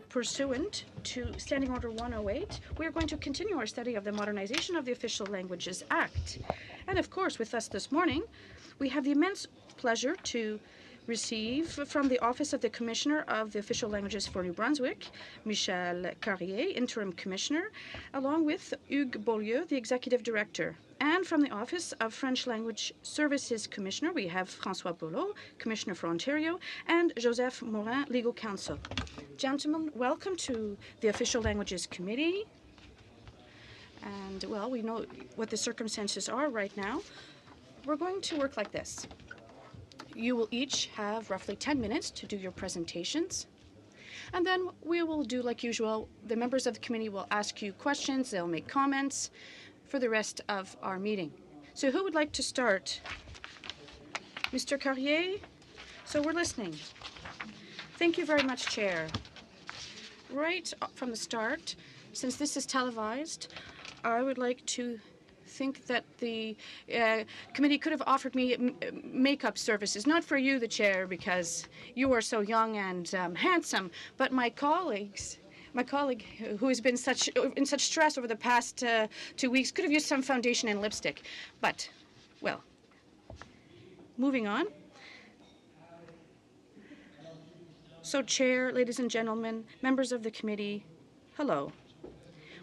Pursuant to Standing Order 108, we are going to continue our study of the Modernization of the Official Languages Act. And of course, with us this morning, we have the immense pleasure to receive from the Office of the Commissioner of the Official Languages for New Brunswick, Michel Carrier, Interim Commissioner, along with Hugues Beaulieu, the Executive Director. And from the Office of French Language Services Commissioner, we have François Boulot, Commissioner for Ontario, and Joseph Morin, Legal Counsel. Gentlemen, welcome to the Official Languages Committee. And, well, we know what the circumstances are right now. We're going to work like this. You will each have roughly 10 minutes to do your presentations. And then we will do like usual. The members of the committee will ask you questions. They'll make comments for the rest of our meeting. So who would like to start? Mr. Carrier? So we're listening. Thank you very much, Chair. Right from the start, since this is televised, I would like to think that the committee could have offered me makeup services, not for you, the chair, because you are so young and handsome, but my colleague who has been in such stress over the past 2 weeks could have used some foundation and lipstick. But, well, moving on. So, Chair, ladies and gentlemen, members of the committee, hello.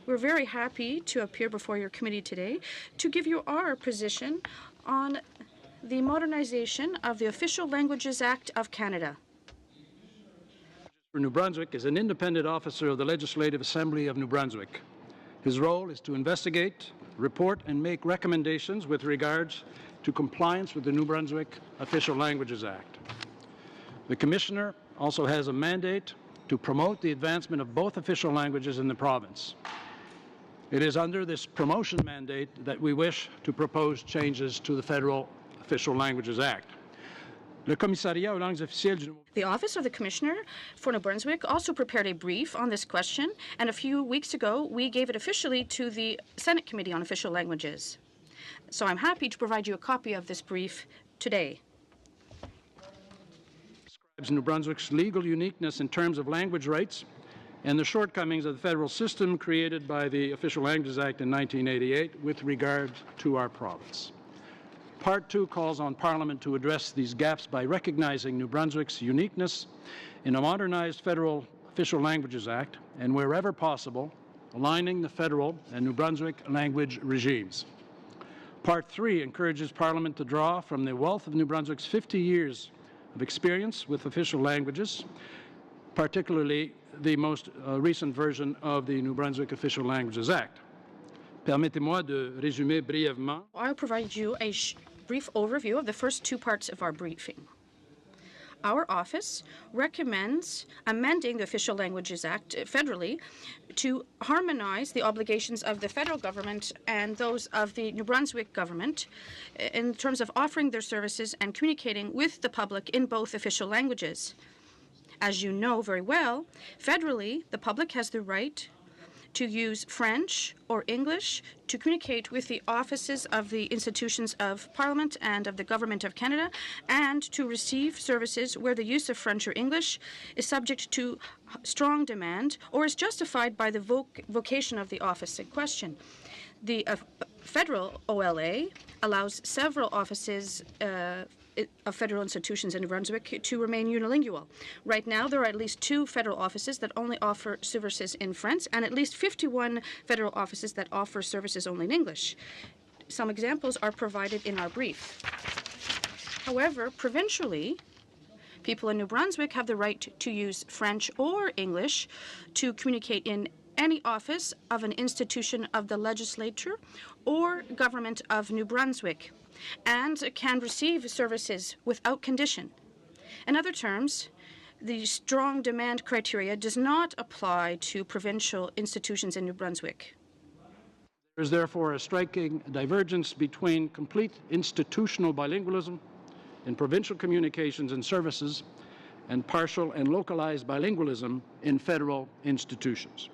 We're very happy to appear before your committee today to give you our position on the modernization of the Official Languages Act of Canada. For New Brunswick is an independent officer of the Legislative Assembly of New Brunswick. His role is to investigate, report, and make recommendations with regards to compliance with the New Brunswick Official Languages Act. The Commissioner also has a mandate to promote the advancement of both official languages in the province. It is under this promotion mandate that we wish to propose changes to the Federal Official Languages Act. The Office of the Commissioner for New Brunswick also prepared a brief on this question, and a few weeks ago we gave it officially to the Senate Committee on Official Languages. So I'm happy to provide you a copy of this brief today. Describes New Brunswick's legal uniqueness in terms of language rights and the shortcomings of the federal system created by the Official Languages Act in 1988 with regard to our province. Part 2 calls on Parliament to address these gaps by recognizing New Brunswick's uniqueness in a modernized Federal Official Languages Act and, wherever possible, aligning the federal and New Brunswick language regimes. Part 3 encourages Parliament to draw from the wealth of New Brunswick's 50 years of experience with official languages, particularly the most recent version of the New Brunswick Official Languages Act. Permettez-moi de résumer brièvement. I'll provide you a brief overview of the first two parts of our briefing. Our office recommends amending the Official Languages Act federally to harmonize the obligations of the federal government and those of the New Brunswick government in terms of offering their services and communicating with the public in both official languages. As you know very well, federally, the public has the right to use French or English to communicate with the offices of the institutions of Parliament and of the Government of Canada, and to receive services where the use of French or English is subject to strong demand or is justified by the vocation of the office in question. The federal OLA allows several offices of federal institutions in New Brunswick to remain unilingual. Right now, there are at least 2 federal offices that only offer services in French and at least 51 federal offices that offer services only in English. Some examples are provided in our brief. However, provincially, people in New Brunswick have the right to use French or English to communicate in any office of an institution of the legislature or government of New Brunswick, and can receive services without condition. In other terms, the strong demand criteria does not apply to provincial institutions in New Brunswick. There is therefore a striking divergence between complete institutional bilingualism in provincial communications and services and partial and localized bilingualism in federal institutions.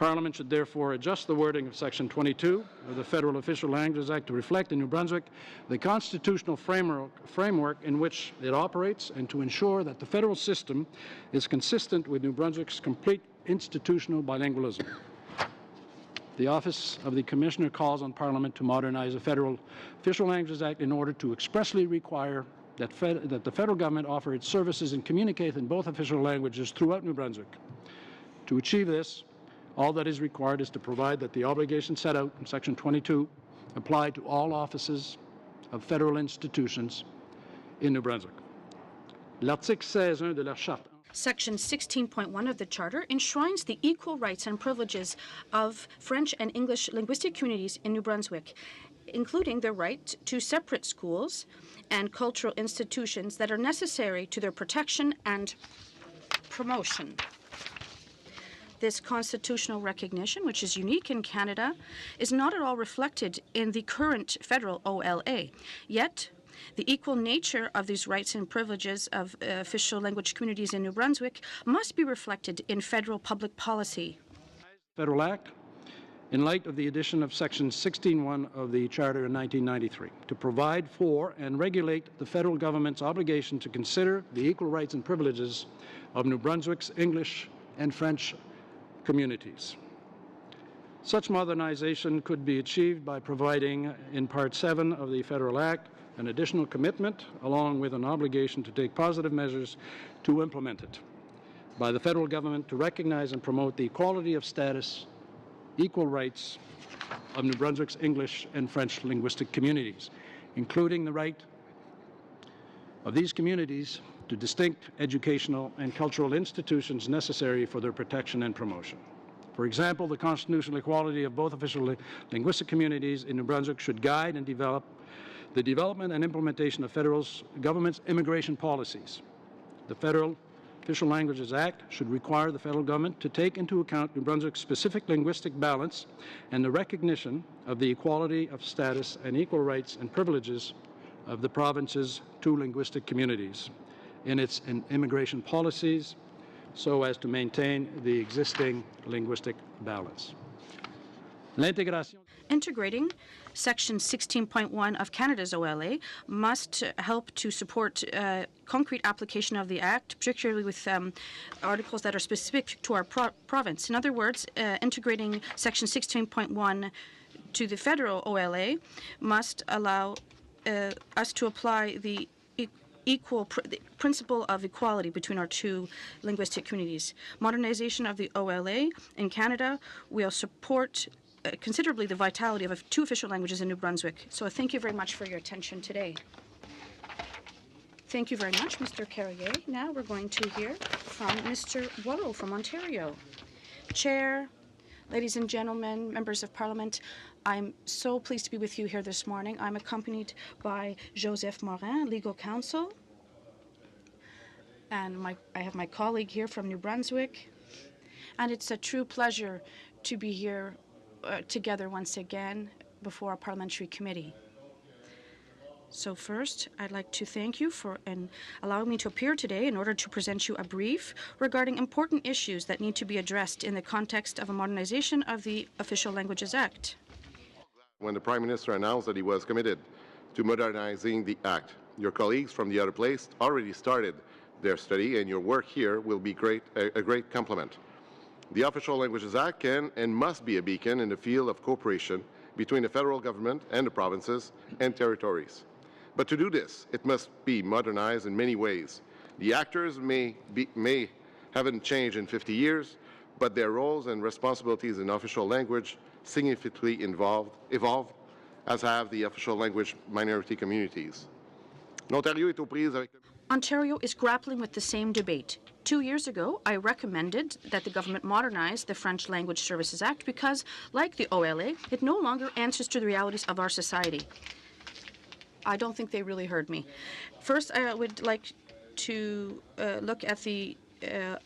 Parliament should therefore adjust the wording of Section 22 of the Federal Official Languages Act to reflect in New Brunswick the constitutional framework in which it operates, and to ensure that the federal system is consistent with New Brunswick's complete institutional bilingualism. The Office of the Commissioner calls on Parliament to modernize the Federal Official Languages Act in order to expressly require that the federal government offer its services and communicate in both official languages throughout New Brunswick. To achieve this, all that is required is to provide that the obligations set out in Section 22 apply to all offices of federal institutions in New Brunswick. L'article 16.1 de la Charte. Section 16.1 of the Charter enshrines the equal rights and privileges of French and English linguistic communities in New Brunswick, including the right to separate schools and cultural institutions that are necessary to their protection and promotion. This constitutional recognition, which is unique in Canada, is not at all reflected in the current federal OLA. Yet, the equal nature of these rights and privileges of official language communities in New Brunswick must be reflected in federal public policy. Federal Act, in light of the addition of Section 16.1 of the Charter in 1993, to provide for and regulate the federal government's obligation to consider the equal rights and privileges of New Brunswick's English and French communities. Such modernization could be achieved by providing in Part 7 of the Federal Act an additional commitment, along with an obligation to take positive measures to implement it, by the federal government to recognize and promote the equality of status, equal rights of New Brunswick's English and French linguistic communities, including the right of these communities to distinct educational and cultural institutions necessary for their protection and promotion. For example, the constitutional equality of both official linguistic communities in New Brunswick should guide and develop the development and implementation of federal government's immigration policies. The Federal Official Languages Act should require the federal government to take into account New Brunswick's specific linguistic balance and the recognition of the equality of status and equal rights and privileges of the province's two linguistic communities in its immigration policies, so as to maintain the existing linguistic balance. Integrating Section 16.1 of Canada's OLA must help to support concrete application of the Act, particularly with articles that are specific to our province. In other words, integrating Section 16.1 to the federal OLA must allow us to apply the the principle of equality between our two linguistic communities. Modernization of the OLA in Canada will support considerably the vitality of two official languages in New Brunswick. So thank you very much for your attention today. Thank you very much, Mr. Carrier. Now we're going to hear from Mr. Boileau from Ontario. Chair, ladies and gentlemen, members of Parliament, I'm so pleased to be with you here this morning. I'm accompanied by Joseph Morin, legal counsel, and I have my colleague here from New Brunswick. And it's a true pleasure to be here together once again before our parliamentary committee. So first, I'd like to thank you for allowing me to appear today in order to present you a brief regarding important issues that need to be addressed in the context of a modernization of the Official Languages Act. When the Prime Minister announced that he was committed to modernizing the Act, your colleagues from the other place already started their study, and your work here will be a great complement. The Official Languages Act can and must be a beacon in the field of cooperation between the federal government and the provinces and territories. But to do this, it must be modernized in many ways. The actors may haven't changed in 50 years, but their roles and responsibilities in official language significantly evolved, as have the official language minority communities. Ontario is grappling with the same debate. 2 years ago, I recommended that the government modernize the French Language Services Act because, like the OLA, it no longer answers to the realities of our society. I don't think they really heard me. First, I would like to look at the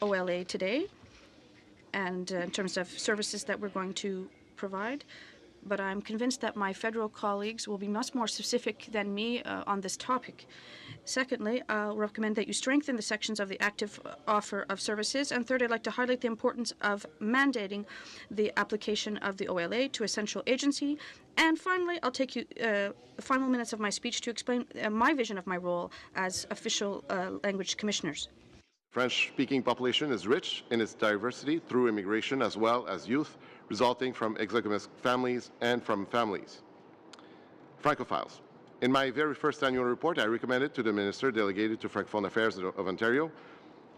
OLA today and in terms of services that we're going to provide. but I'm convinced that my federal colleagues will be much more specific than me on this topic. Secondly, I'll recommend that you strengthen the sections of the active offer of services. And third, I'd like to highlight the importance of mandating the application of the OLA to a central agency. And finally, I'll take you the final minutes of my speech to explain my vision of my role as official language commissioners. French-speaking population is rich in its diversity through immigration as well as youth resulting from exogamous families and from families. Francophiles. In my very first annual report, I recommended to the Minister delegated to Francophone Affairs of Ontario,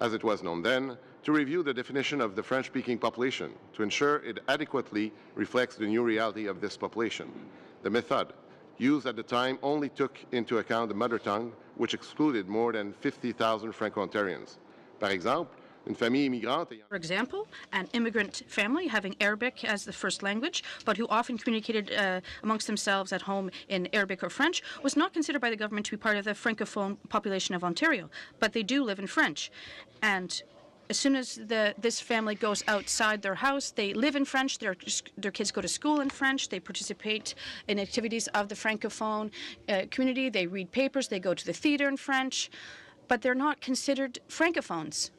as it was known then, to review the definition of the French-speaking population to ensure it adequately reflects the new reality of this population. The method used at the time only took into account the mother tongue, which excluded more than 50,000 Franco-Ontarians. Par exemple, une famille immigrante. For example, an immigrant family having Arabic as the first language, but who often communicated amongst themselves at home in Arabic or French, was not considered by the government to be part of the Francophone population of Ontario, but they do live in French. And as soon as this family goes outside their house, they live in French, their kids go to school in French, they participate in activities of the Francophone community, they read papers, they go to the theater in French, but they're not considered Francophones.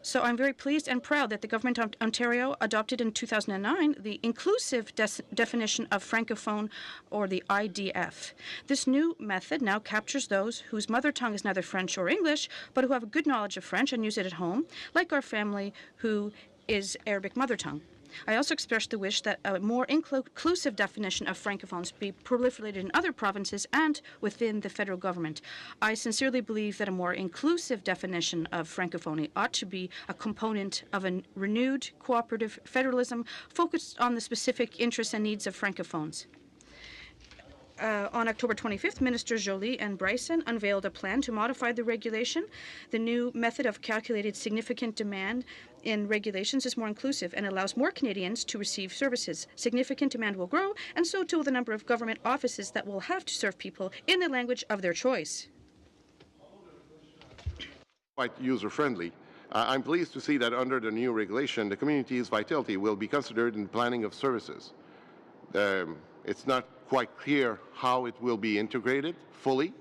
So I'm very pleased and proud that the Government of Ontario adopted in 2009 the inclusive definition of Francophone, or the IDF. This new method now captures those whose mother tongue is neither French or English, but who have a good knowledge of French and use it at home, like our family who is Arabic mother tongue. I also expressed the wish that a more inclusive definition of Francophones be proliferated in other provinces and within the federal government. I sincerely believe that a more inclusive definition of Francophonie ought to be a component of a renewed cooperative federalism focused on the specific interests and needs of Francophones. On October 25th, Ministers Joly and Bryson unveiled a plan to modify the regulation. The new method of calculated significant demand in regulations is more inclusive and allows more Canadians to receive services. Significant demand will grow, and so too will the number of government offices that will have to serve people in the language of their choice. Quite user-friendly. I'm pleased to see that under the new regulation, the community's vitality will be considered in planning of services. It's not quite clear how it will be integrated fully.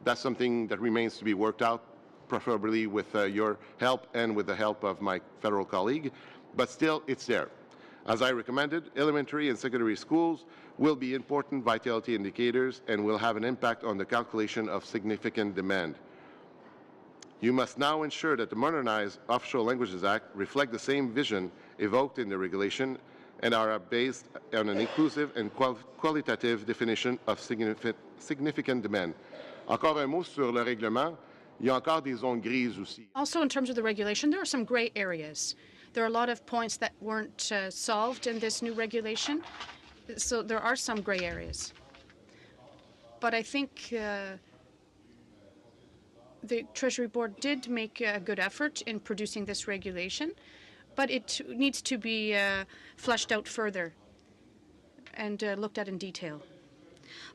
That's something that remains to be worked out, preferably with your help and with the help of my federal colleague, but still it's there. As I recommended, elementary and secondary schools will be important vitality indicators and will have an impact on the calculation of significant demand. You must now ensure that the modernized Official Languages Act reflect the same vision evoked in the regulation and are based on an inclusive and qualitative definition of significant demand. Encore un mot sur le règlement. Il y a encore des zones grises aussi. Also, in terms of the regulation, there are some gray areas. There are a lot of points that weren't solved in this new regulation, so there are some gray areas. But I think the Treasury Board did make a good effort in producing this regulation, but it needs to be fleshed out further and looked at in detail.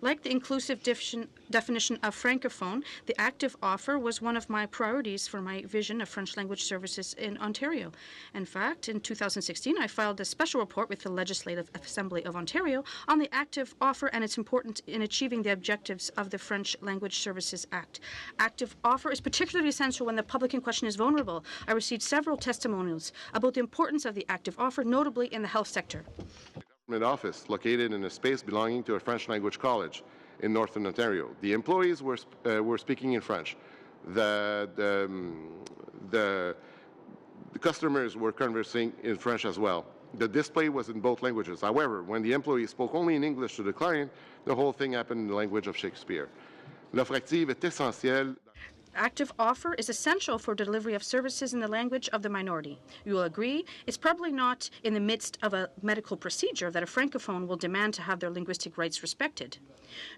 Like the inclusive definition of Francophone, the active offer was one of my priorities for my vision of French language services in Ontario. In fact, in 2016, I filed a special report with the Legislative Assembly of Ontario on the active offer and its importance in achieving the objectives of the French Language Services Act. Active offer is particularly essential when the public in question is vulnerable. I received several testimonials about the importance of the active offer, notably in the health sector. Office located in a space belonging to a French language college in Northern Ontario. The employees were speaking in French. The customers were conversing in French as well. The display was in both languages. However, when the employee spoke only in English to the client, the whole thing happened in the language of Shakespeare. L'offre active est essentielle. Active offer is essential for delivery of services in the language of the minority. You will agree, it's probably not in the midst of a medical procedure that a Francophone will demand to have their linguistic rights respected.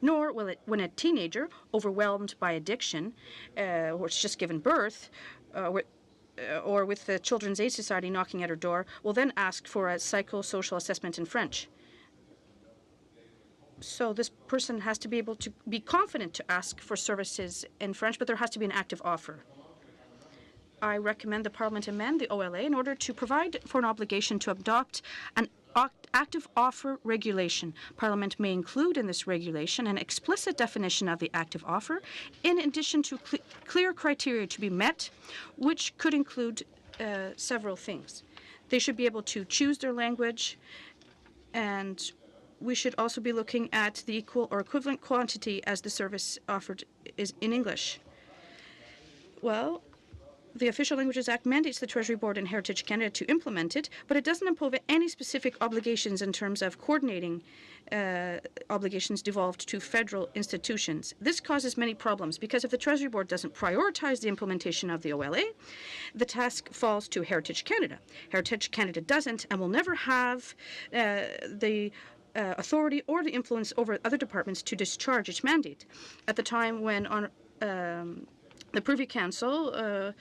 Nor will it when a teenager, overwhelmed by addiction, or has just given birth, or with the Children's Aid Society knocking at her door, will then ask for a psychosocial assessment in French. So this person has to be able to be confident to ask for services in French, but there has to be an active offer. I recommend the Parliament amend the OLA in order to provide for an obligation to adopt active offer regulation. Parliament may include in this regulation an explicit definition of the active offer, in addition to clear criteria to be met, which could include several things. They should be able to choose their language, and we should also be looking at the equal or equivalent quantity as the service offered is in English. Well, the Official Languages Act mandates the Treasury Board and Heritage Canada to implement it, but it doesn't impose any specific obligations in terms of coordinating obligations devolved to federal institutions. This causes many problems because if the Treasury Board doesn't prioritize the implementation of the OLA, the task falls to Heritage Canada. Heritage Canada doesn't and will never have the authority or the influence over other departments to discharge its mandate. At the time when the Privy Council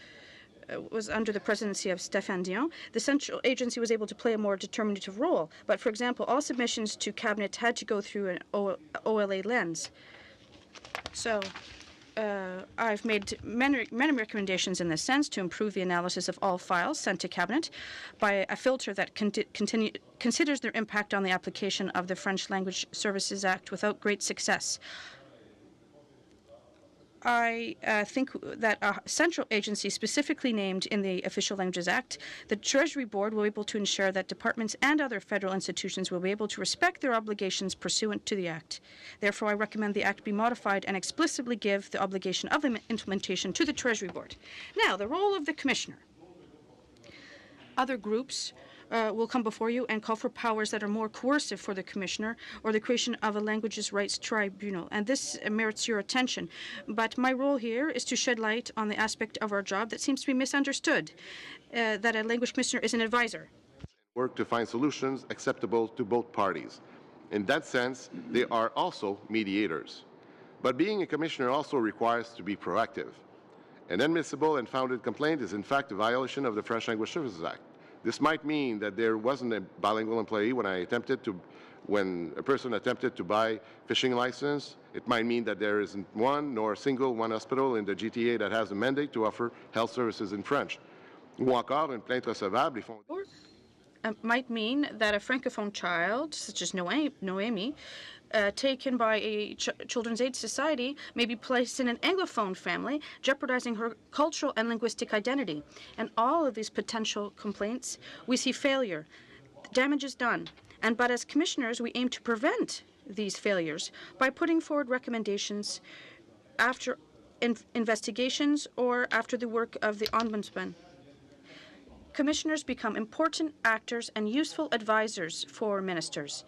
was under the presidency of Stéphane Dion, the central agency was able to play a more determinative role. But, for example, all submissions to Cabinet had to go through an OLA lens. So I've made many recommendations in this sense to improve the analysis of all files sent to Cabinet by a filter that considers their impact on the application of the French Language Services Act without great success. I think that a central agency specifically named in the Official Languages Act, the Treasury Board, will be able to ensure that departments and other federal institutions will be able to respect their obligations pursuant to the Act. Therefore, I recommend the Act be modified and explicitly give the obligation of implementation to the Treasury Board. Now, the role of the Commissioner. Other groups will come before you and call for powers that are more coercive for the Commissioner or the creation of a languages rights tribunal. And this merits your attention. But my role here is to shed light on the aspect of our job that seems to be misunderstood, that a language commissioner is an advisor. Work to find solutions acceptable to both parties. In that sense, they are also mediators. But being a commissioner also requires to be proactive. An admissible and founded complaint is in fact a violation of the French Language Services Act. This might mean that there wasn't a bilingual employee when a person attempted to buy fishing license. It might mean that there isn't one hospital in the GTA that has a mandate to offer health services in French. Ou encore une plainte recevable. It might mean that a francophone child, such as Noemi, taken by a Children's Aid Society, may be placed in an Anglophone family, jeopardizing her cultural and linguistic identity. And all of these potential complaints, we see failure. Damage is done. But as commissioners, we aim to prevent these failures by putting forward recommendations after investigations or after the work of the Ombudsman. Commissioners become important actors and useful advisors for ministers.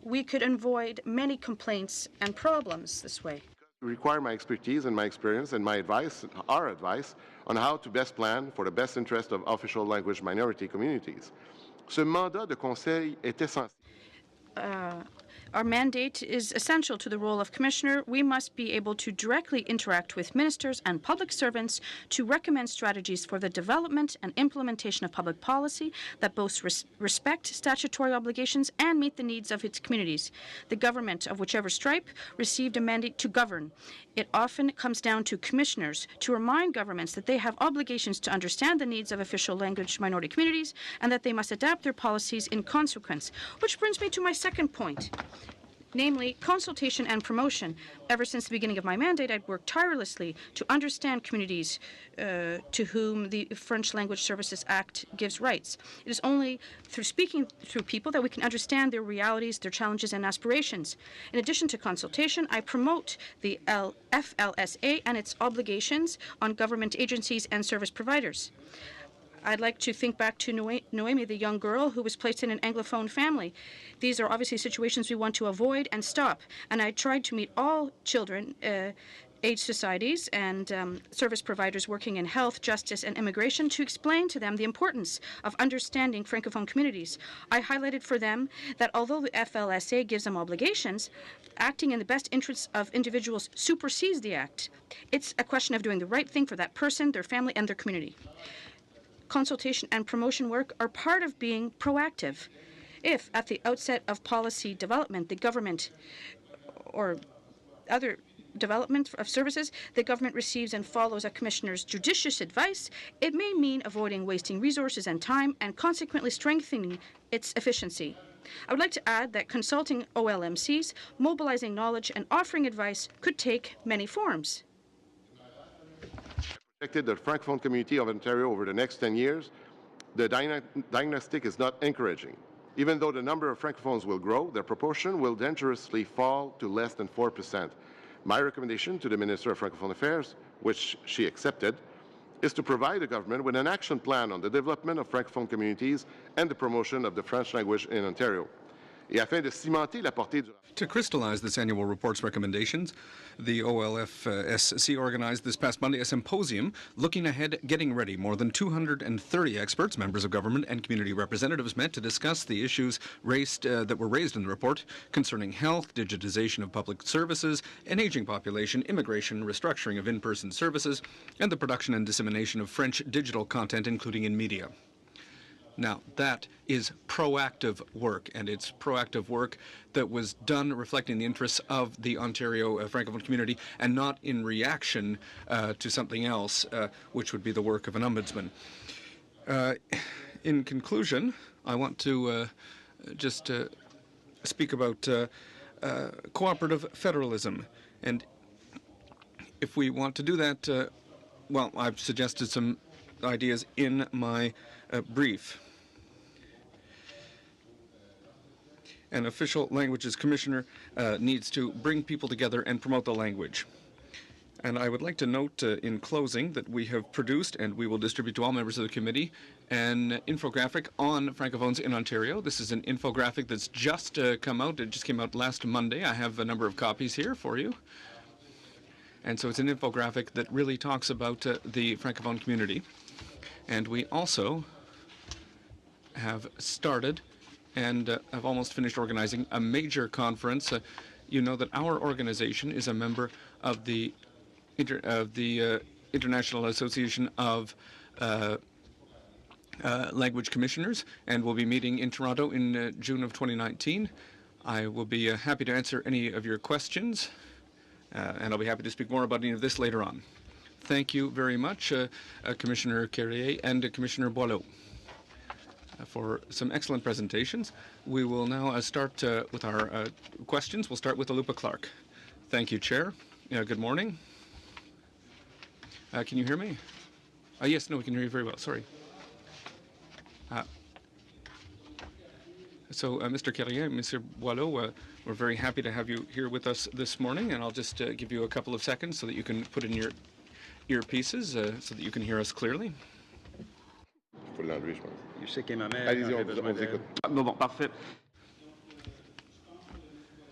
We could avoid many complaints and problems this way. Require my expertise and my experience and our advice on how to best plan for the best interest of official language minority communities. Ce mandat de conseil est essentiel. Our mandate is essential to the role of Commissioner. We must be able to directly interact with ministers and public servants to recommend strategies for the development and implementation of public policy that both respect statutory obligations and meet the needs of its communities. The government of whichever stripe received a mandate to govern. It often comes down to commissioners to remind governments that they have obligations to understand the needs of official language minority communities and that they must adapt their policies in consequence. Which brings me to my second point. Namely, consultation and promotion. Ever since the beginning of my mandate, I've worked tirelessly to understand communities to whom the French Language Services Act gives rights. It is only through speaking through people that we can understand their realities, their challenges, and aspirations. In addition to consultation, I promote the FLSA and its obligations on government agencies and service providers. I'd like to think back to Noemi, the young girl who was placed in an Anglophone family. These are obviously situations we want to avoid and stop. And I tried to meet all children, aid societies, and service providers working in health, justice, and immigration to explain to them the importance of understanding Francophone communities. I highlighted for them that although the FLSA gives them obligations, acting in the best interests of individuals supersedes the Act. It's a question of doing the right thing for that person, their family, and their community. Consultation and promotion work are part of being proactive. If, at the outset of policy development, the government or other development of services, the government receives and follows a commissioner's judicious advice, it may mean avoiding wasting resources and time and consequently strengthening its efficiency. I would like to add that consulting OLMCs, mobilizing knowledge, and offering advice could take many forms. Projected the Francophone community of Ontario over the next 10 years, the diagnostic is not encouraging. Even though the number of Francophones will grow, their proportion will dangerously fall to less than 4%. My recommendation to the Minister of Francophone Affairs, which she accepted, is to provide the government with an action plan on the development of Francophone communities and the promotion of the French language in Ontario. Et afin de cimenter la portée du To crystallize this annual report's recommendations, the OLFSC organized this past Monday a symposium looking ahead, getting ready. More than 230 experts, members of government, and community representatives met to discuss the issues that were raised in the report concerning health, digitization of public services, an aging population, immigration, restructuring of in-person services, and the production and dissemination of French digital content, including in media. Now, that is proactive work, and it's proactive work that was done reflecting the interests of the Ontario Francophone community and not in reaction to something else, which would be the work of an ombudsman. In conclusion, I want to just speak about cooperative federalism. And if we want to do that, well, I've suggested some ideas in my brief. An official languages commissioner needs to bring people together and promote the language. And I would like to note in closing that we have produced, and we will distribute to all members of the committee, an infographic on Francophones in Ontario. This is an infographic that's just come out. It just came out last Monday. I have a number of copies here for you. And so it's an infographic that really talks about the Francophone community. And we also have started and have almost finished organizing a major conference. You know that our organization is a member of the International Association of Language Commissioners, and we'll be meeting in Toronto in June of 2019. I will be happy to answer any of your questions, and I'll be happy to speak more about any of this later on. Thank you very much, Commissioner Carrier and Commissioner Boileau, for some excellent presentations. We will now start with our questions. We'll start with Alupa Clark. Thank you, Chair. Good morning. Can you hear me? Yes, no, we can hear you very well. Sorry. So, Mr. Carrier, Mr. Boileau, we're very happy to have you here with us this morning, and I'll just give you a couple of seconds so that you can put in your earpieces so that you can hear us clearly. Je sais que ma mère avait besoin d'aide. Bon, parfait.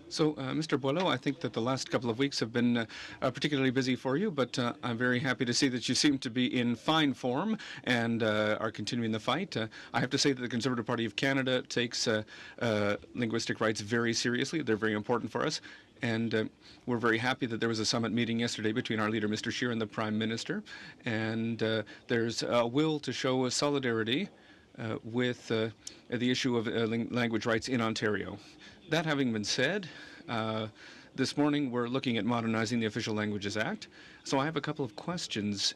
So, Mr. Boileau, I think that the last couple of weeks have been particularly busy for you, but I'm very happy to see that you seem to be in fine form and are continuing the fight. I have to say that the Conservative Party of Canada takes linguistic rights very seriously. They're very important for us. And we're very happy that there was a summit meeting yesterday between our leader, Mr. Scheer, and the Prime Minister. And there's a will to show a solidarity with the issue of language rights in Ontario. That having been said, this morning we're looking at modernizing the Official Languages Act. So I have a couple of questions,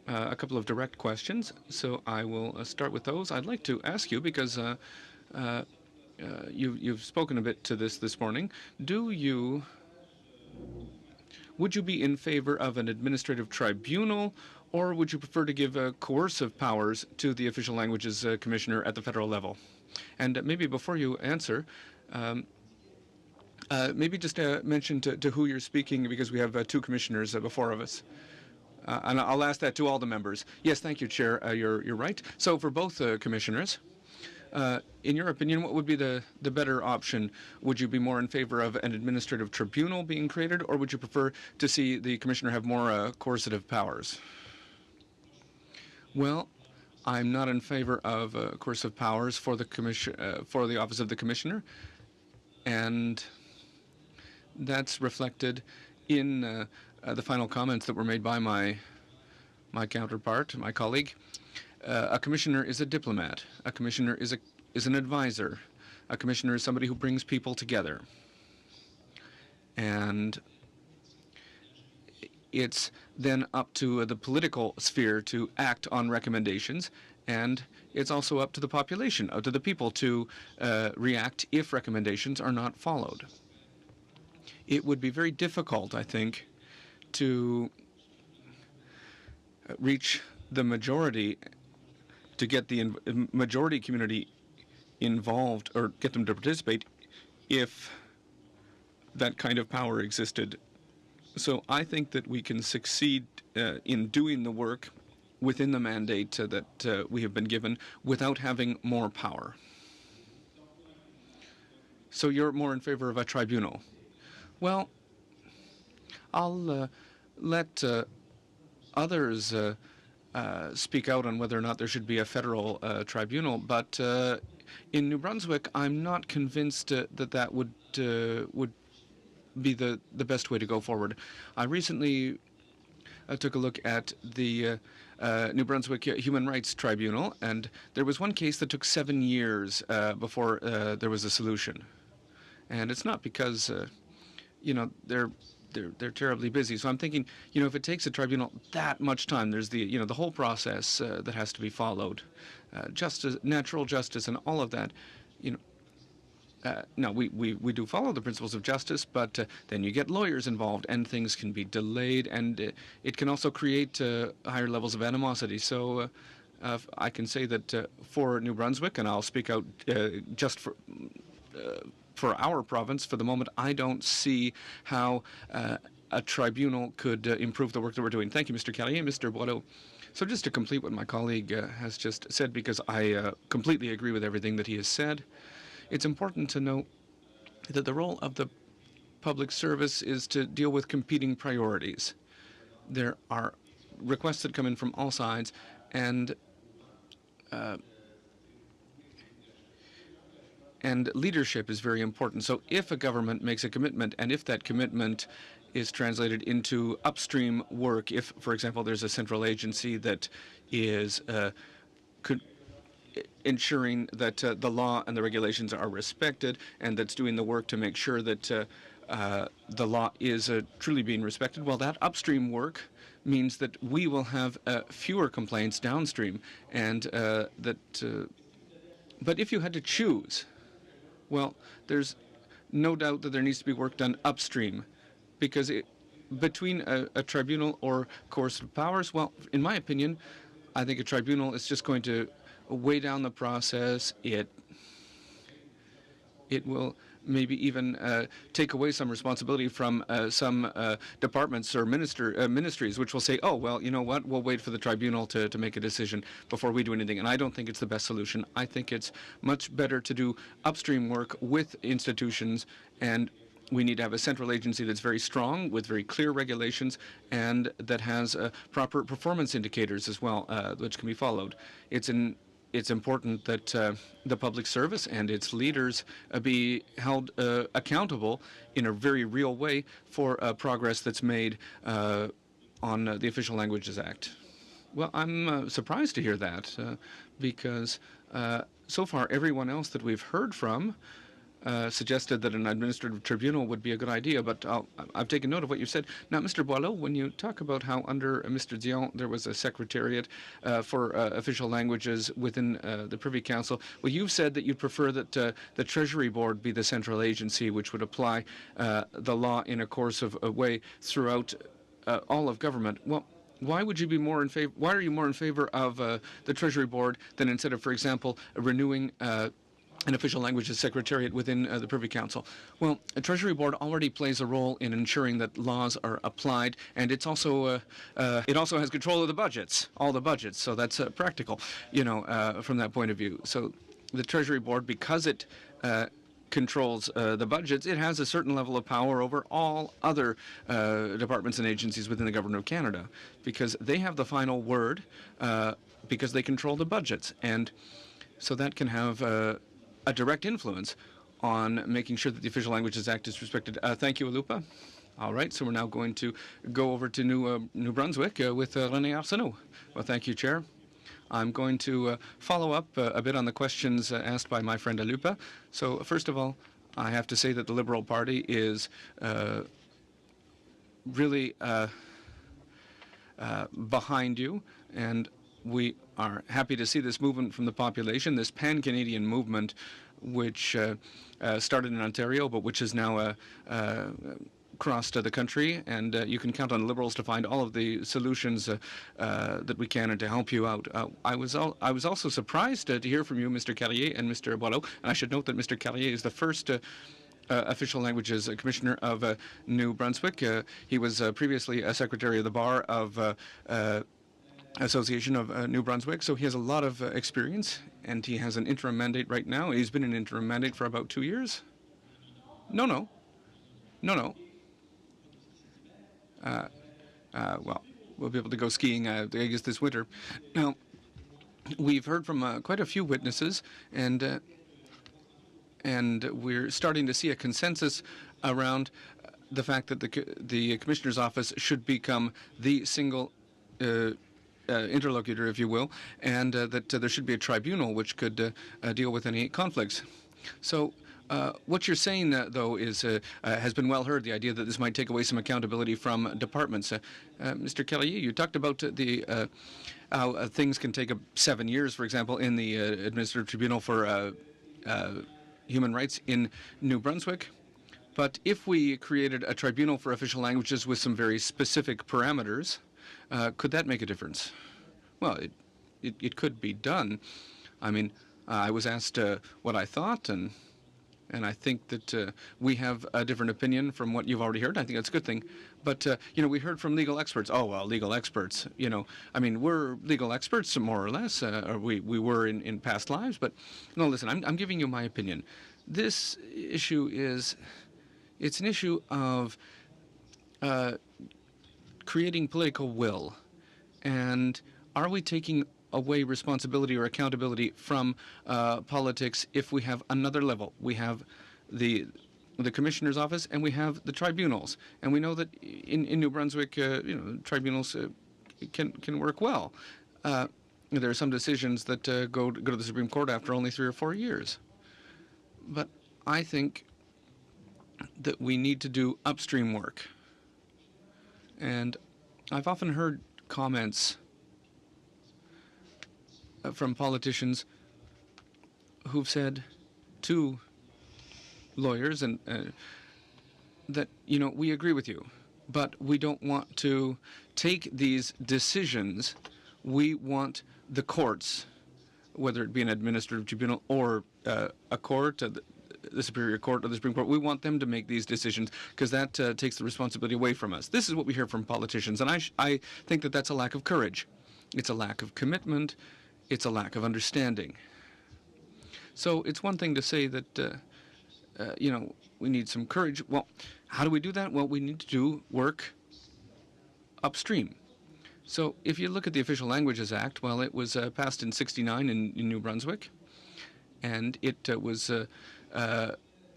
a couple of direct questions. So I will start with those. I'd like to ask you, because you've spoken a bit to this morning. Would you be in favor of an administrative tribunal, or would you prefer to give coercive powers to the Official Languages Commissioner at the federal level? And maybe before you answer, maybe just mention to who you're speaking, because we have two commissioners before of us. And I'll ask that to all the members. Yes, thank you, Chair. You're right. So for both commissioners, in your opinion, what would be the better option? Would you be more in favor of an administrative tribunal being created, or would you prefer to see the commissioner have more coercive powers? Well, I'm not in favor of coercive powers for the for the office of the commissioner, and that's reflected in the final comments that were made by my counterpart, my colleague. A commissioner is a diplomat. A commissioner is an advisor. A commissioner is somebody who brings people together. and it's then up to the political sphere to act on recommendations, and it's also up to the population, up to the people to react if recommendations are not followed. It would be very difficult, I think, to reach the majority, to get the majority community involved or get them to participate if that kind of power existed. So I think that we can succeed in doing the work within the mandate that we have been given without having more power. So you're more in favor of a tribunal. Well, I'll let others speak out on whether or not there should be a federal tribunal, but in New Brunswick, I'm not convinced that would be the best way to go forward. I recently took a look at the New Brunswick Human Rights Tribunal, and there was one case that took 7 years before there was a solution. And it's not because, they're terribly busy. So I'm thinking, if it takes a tribunal that much time, there's the whole process that has to be followed, justice, natural justice, and all of that. Now, we do follow the principles of justice, but then you get lawyers involved, and things can be delayed, and it can also create higher levels of animosity. So I can say that for New Brunswick, and I'll speak out just for our province, for the moment, I don't see how a tribunal could improve the work that we're doing. Thank you, Mr. Carrier. Mr. Boileau. So just to complete what my colleague has just said, because I completely agree with everything that he has said, it's important to note that the role of the public service is to deal with competing priorities. There are requests that come in from all sides, and leadership is very important. So if a government makes a commitment, and if that commitment is translated into upstream work, if, for example, there's a central agency that is ensuring that the law and the regulations are respected, and that's doing the work to make sure that the law is truly being respected, well, that upstream work means that we will have fewer complaints downstream, and but if you had to choose, well, there's no doubt that there needs to be work done upstream, because between a tribunal or coercive powers, well, in my opinion, I think a tribunal is just going to weigh down the process. It will maybe even take away some responsibility from some departments or ministries, which will say, oh, well, you know what, we'll wait for the tribunal to make a decision before we do anything. And I don't think it's the best solution. I think it's much better to do upstream work with institutions, and we need to have a central agency that's very strong, with very clear regulations, and that has proper performance indicators as well, which can be followed. It's important that the public service and its leaders be held accountable in a very real way for progress that's made on the Official Languages Act. Well, I'm surprised to hear that because so far everyone else that we've heard from suggested that an administrative tribunal would be a good idea, but I've taken note of what you said. Now, Mr. Boileau, when you talk about how under Mr. Dion there was a secretariat for official languages within the Privy Council, well, you've said that you'd prefer that the Treasury Board be the central agency which would apply the law in a coercive way throughout all of government. Well, why would you be more in favor? Why are you more in favor of the Treasury Board than instead of, for example, renewing an official languages secretariat within the Privy Council? Well, a Treasury Board already plays a role in ensuring that laws are applied, and it also has control of the budgets, all the budgets. So that's practical, from that point of view. So the Treasury Board, because it controls the budgets, it has a certain level of power over all other departments and agencies within the Government of Canada, because they have the final word, because they control the budgets, and so that can have a direct influence on making sure that the Official Languages Act is respected. Thank you, Alupa. All right, so we're now going to go over to New Brunswick with René Arsenault. Well, thank you, Chair. I'm going to follow up a bit on the questions asked by my friend Alupa. So first of all, I have to say that the Liberal Party is really behind you, and we are happy to see this movement from the population, this pan-Canadian movement, which started in Ontario, but which is now crossed the country, and you can count on Liberals to find all of the solutions that we can and to help you out. I was also surprised to hear from you, Mr. Carrier and Mr. Boileau, and I should note that Mr. Carrier is the first official languages commissioner of New Brunswick. He was previously a secretary of the bar of Association of New Brunswick, so he has a lot of experience, and he has an interim mandate right now. He's been in an interim mandate for about 2 years. No. Well, we'll be able to go skiing, I guess, this winter. Now, we've heard from quite a few witnesses, and we're starting to see a consensus around the fact that the Commissioner's Office should become the single interlocutor, if you will, and that there should be a tribunal which could deal with any conflicts. So what you're saying, though, is has been well heard, the idea that this might take away some accountability from departments. Mr. Kelly, you talked about how things can take 7 years, for example, in the Administrative Tribunal for Human Rights in New Brunswick. But if we created a tribunal for official languages with some very specific parameters, could that make a difference? Well, it could be done. I mean, I was asked what I thought, and I think that we have a different opinion from what you've already heard. I think that's a good thing. But, we heard from legal experts. Oh, well, legal experts, I mean, we're legal experts, more or less, or we were in past lives. But, no, listen, I'm giving you my opinion. This issue it's an issue of creating political will. And are we taking away responsibility or accountability from politics if we have another level? We have the Commissioner's Office and we have the tribunals. And we know that in New Brunswick, tribunals can work well. There are some decisions that go to the Supreme Court after only 3 or 4 years. But I think that we need to do upstream work. And I've often heard comments from politicians who've said to lawyers and that, we agree with you, but we don't want to take these decisions. We want the courts, whether it be an administrative tribunal or a court, the Superior Court or the Supreme Court, we want them to make these decisions because that takes the responsibility away from us. This is what we hear from politicians, and I think that that's a lack of courage. It's a lack of commitment. It's a lack of understanding. So it's one thing to say that, we need some courage. Well, how do we do that? Well, we need to do work upstream. So if you look at the Official Languages Act, well, it was passed in '69 in New Brunswick, and it was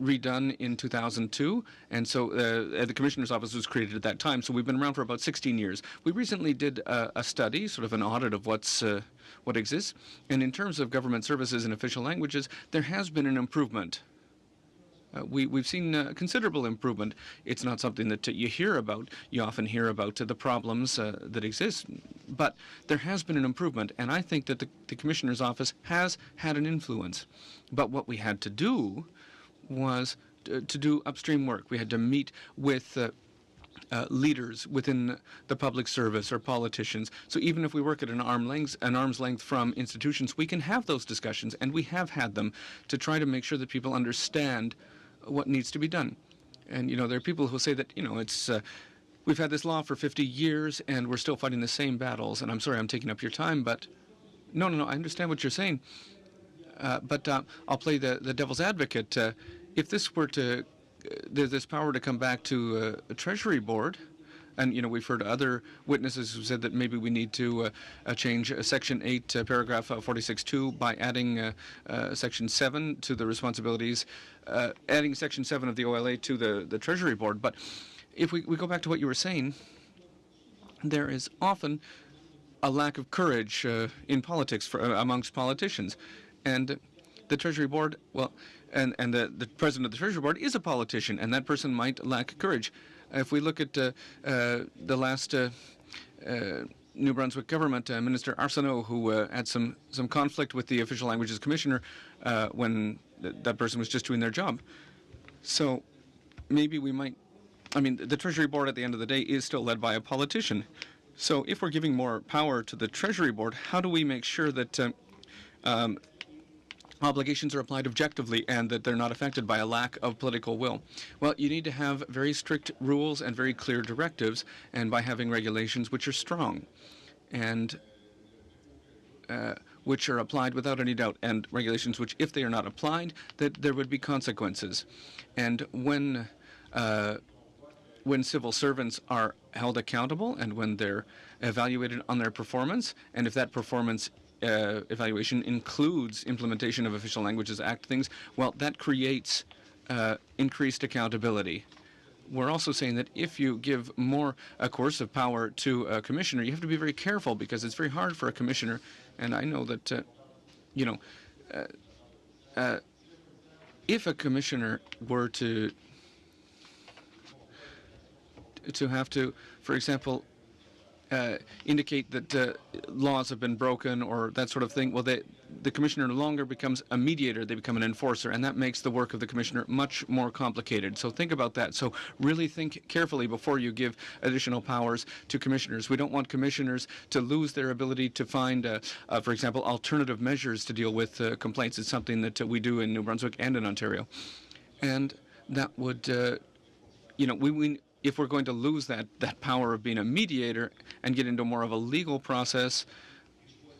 redone in 2002, and so the Commissioner's Office was created at that time, so we've been around for about 16 years. We recently did a study, sort of an audit of what exists, and in terms of government services in official languages, there has been an improvement. We've seen considerable improvement. It's not something that you hear about. You often hear about the problems that exist, but there has been an improvement, and I think that the Commissioner's Office has had an influence. But what we had to do was to do upstream work. We had to meet with leaders within the public service or politicians. So even if we work at an arm's length from institutions, we can have those discussions, and we have had them to try to make sure that people understand what needs to be done. And, there are people who say that, it's we've had this law for 50 years and we're still fighting the same battles. And I'm sorry I'm taking up your time, but no, I understand what you're saying. But I'll play the devil's advocate. If this were to, this power to come back to a Treasury Board, and, we've heard other witnesses who said that maybe we need to change Section 8, paragraph 46.2 by adding Section 7 to the responsibilities, adding Section 7 of the OLA to the Treasury Board. But if we go back to what you were saying, there is often a lack of courage in politics amongst politicians. And the Treasury Board, well, and the president of the Treasury Board is a politician, and that person might lack courage. If we look at the last New Brunswick government, Minister Arsenault, who had some conflict with the Official Languages Commissioner when that person was just doing their job. So maybe we might, I mean, the Treasury Board at the end of the day is still led by a politician. So if we're giving more power to the Treasury Board, how do we make sure that obligations are applied objectively and that they're not affected by a lack of political will? Well, you need to have very strict rules and very clear directives, and by having regulations which are strong and which are applied without any doubt, and regulations which, if they are not applied, that there would be consequences. And when civil servants are held accountable and when they're evaluated on their performance, and if that performance evaluation includes implementation of Official Languages Act things, well, that creates increased accountability. We're also saying that if you give more coercive power to a commissioner, you have to be very careful, because it's very hard for a commissioner, and I know that, if a commissioner were to have to, for example, indicate that laws have been broken or that sort of thing, well, the commissioner no longer becomes a mediator, they become an enforcer, and that makes the work of the commissioner much more complicated. So think about that. So really think carefully before you give additional powers to commissioners. We don't want commissioners to lose their ability to find, for example, alternative measures to deal with complaints. It's something that we do in New Brunswick and in Ontario. And that would, if we're going to lose that power of being a mediator and get into more of a legal process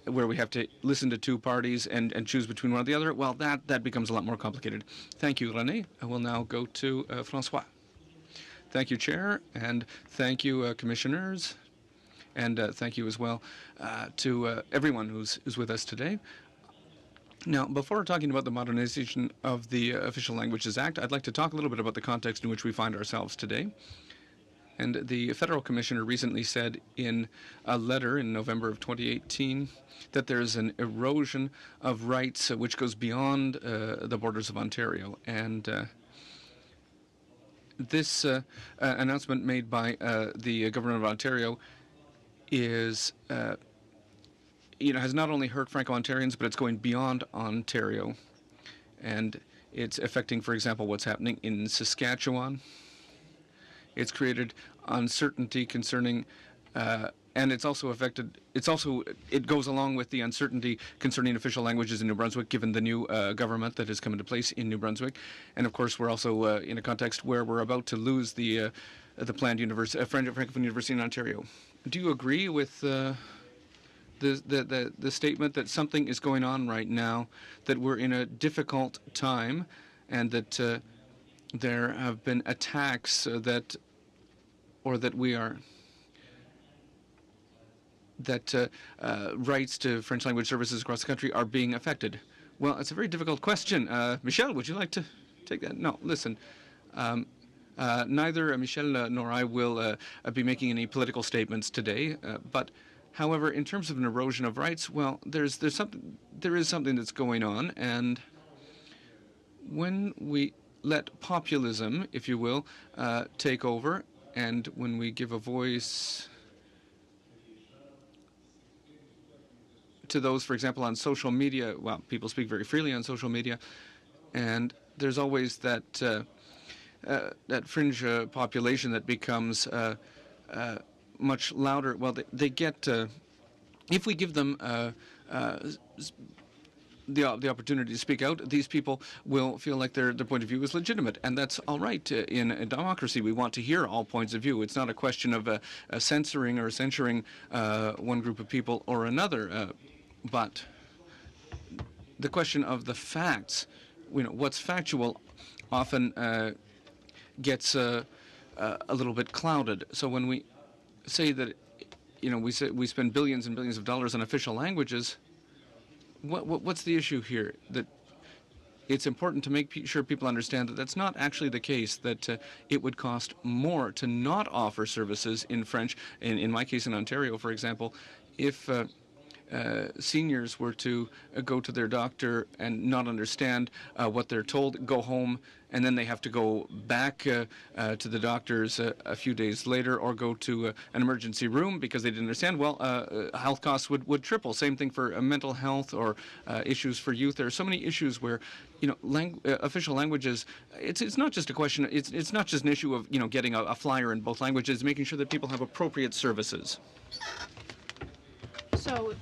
where we have to listen to two parties and choose between one or the other, well, that becomes a lot more complicated. Thank you, René. I will now go to Francois. Thank you, Chair, and thank you, Commissioners, and thank you as well to everyone who's with us today. Now, before talking about the modernization of the Official Languages Act, I'd like to talk a little bit about the context in which we find ourselves today. And the federal commissioner recently said in a letter in November of 2018 that there's an erosion of rights which goes beyond the borders of Ontario. And this announcement made by the government of Ontario is has not only hurt Franco-Ontarians, but it's going beyond Ontario. And it's affecting, for example, what's happening in Saskatchewan. It's created uncertainty concerning, and it's also affected, it goes along with the uncertainty concerning official languages in New Brunswick, given the new government that has come into place in New Brunswick. And of course, we're also in a context where we're about to lose the planned Francophone University in Ontario. Do you agree with the statement that something is going on right now, that we're in a difficult time, and that there have been attacks that rights to French language services across the country are being affected? Well, it's a very difficult question. Michelle, would you like to take that? No, listen. Neither Michelle nor I will be making any political statements today, but however, in terms of an erosion of rights, well, there is something that's going on, and when we let populism, if you will, take over, and when we give a voice to those, for example, on social media, well, people speak very freely on social media, and there's always that fringe population that becomes much louder. Well, they get, if we give them the opportunity to speak out, these people will feel like their point of view is legitimate, and that's all right. In a democracy, we want to hear all points of view. It's not a question of censoring or censuring one group of people or another, but the question of the facts, what's factual, often gets a little bit clouded. So when we say that, we spend billions and billions of dollars on official languages, what's the issue here? That it's important to make sure people understand that that's not actually the case, that it would cost more to not offer services in French, in my case in Ontario, for example, if seniors were to go to their doctor and not understand what they're told, go home, and then they have to go back to the doctors a few days later, or go to an emergency room because they didn't understand, well, health costs would triple. Same thing for mental health or issues for youth. There are so many issues where, official languages, it's not just a question, it's not just an issue of, getting a flyer in both languages, making sure that people have appropriate services. So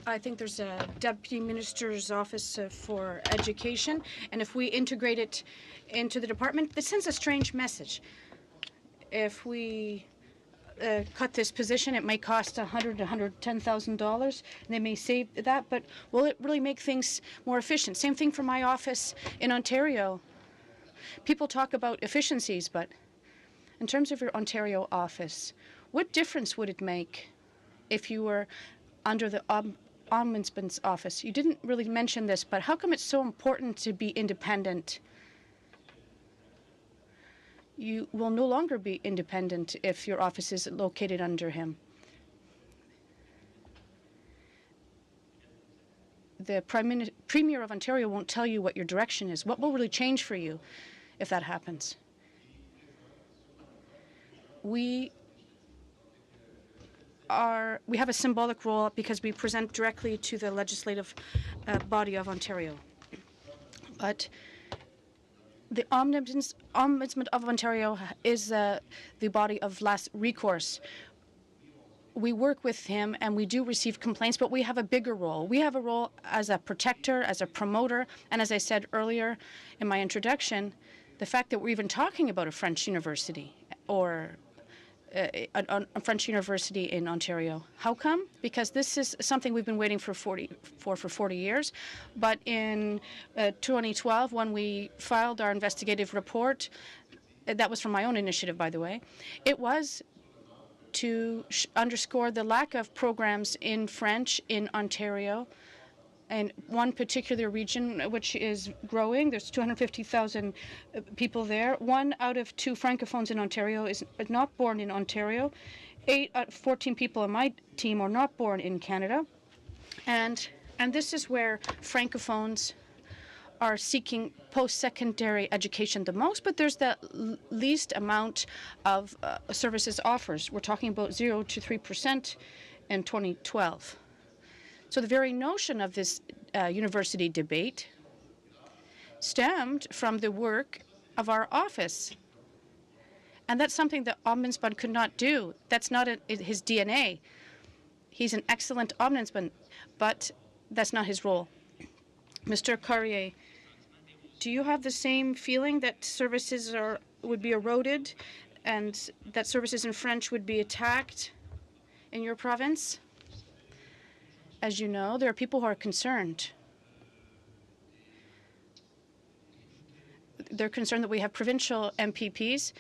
I think there's a Deputy Minister's Office for Education, and if we integrate it into the department, this sends a strange message. If we cut this position, it might cost $100,000 to $110,000, and they may save that, but will it really make things more efficient? Same thing for my office in Ontario. People talk about efficiencies, but in terms of your Ontario office, what difference would it make if you were under the Ombudsman's office? You didn't really mention this, but how come it's so important to be independent? You will no longer be independent if your office is located under him. The Premier of Ontario won't tell you what your direction is. What will really change for you if that happens? We have a symbolic role because we present directly to the legislative body of Ontario. But the Ombudsman of Ontario is the body of last recourse. We work with him and we do receive complaints, but we have a bigger role. We have a role as a protector, as a promoter, and as I said earlier in my introduction, the fact that we're even talking about a French university or a French university in Ontario. How come? Because this is something we've been waiting for 40 years. But in 2012, when we filed our investigative report, that was from my own initiative, by the way, it was to underscore the lack of programs in French in Ontario. And one particular region which is growing, there's 250,000 people there. 1 out of 2 francophones in Ontario is not born in Ontario. 8 out of 14 people on my team are not born in Canada. And this is where francophones are seeking post-secondary education the most, but there's the least amount of services offers. We're talking about 0 to 3% in 2012. So the very notion of this university debate stemmed from the work of our office. And that's something that Ombudsman could not do. That's not his DNA. He's an excellent Ombudsman, but that's not his role. Mr. Carrier, do you have the same feeling that services would be eroded and that services in French would be attacked in your province? As you know, there are people who are concerned. They're concerned that we have provincial MPPs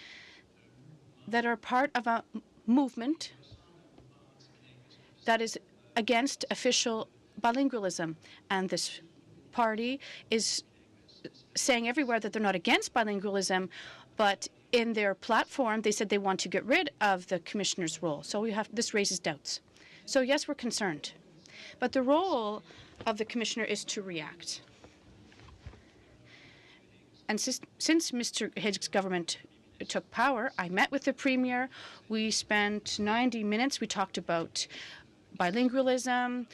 that are part of a movement that is against official bilingualism. And this party is saying everywhere that they're not against bilingualism, but in their platform, they said they want to get rid of the commissioner's role. So this raises doubts. So yes, we're concerned. But the role of the commissioner is to react. And since Mr. Higgs' government took power, I met with the Premier. We spent 90 minutes. We talked about bilingualism.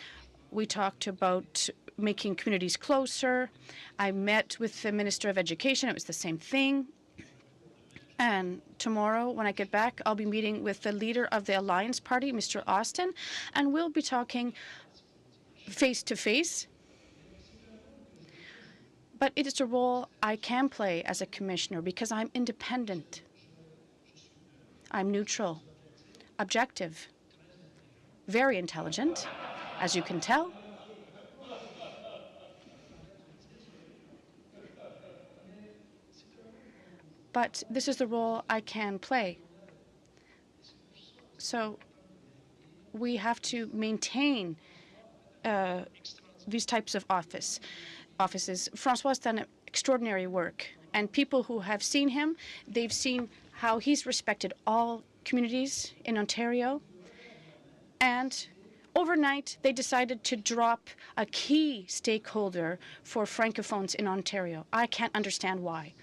We talked about making communities closer. I met with the Minister of Education. It was the same thing. And tomorrow, when I get back, I'll be meeting with the leader of the Alliance Party, Mr. Austin, and we'll be talking face-to-face. But it is a role I can play as a commissioner because I'm independent. I'm neutral, objective, very intelligent, as you can tell. But this is the role I can play. So we have to maintain these types of offices. François has done extraordinary work, and people who have seen him, they've seen how he's respected all communities in Ontario, and overnight they decided to drop a key stakeholder for Francophones in Ontario. I can't understand why.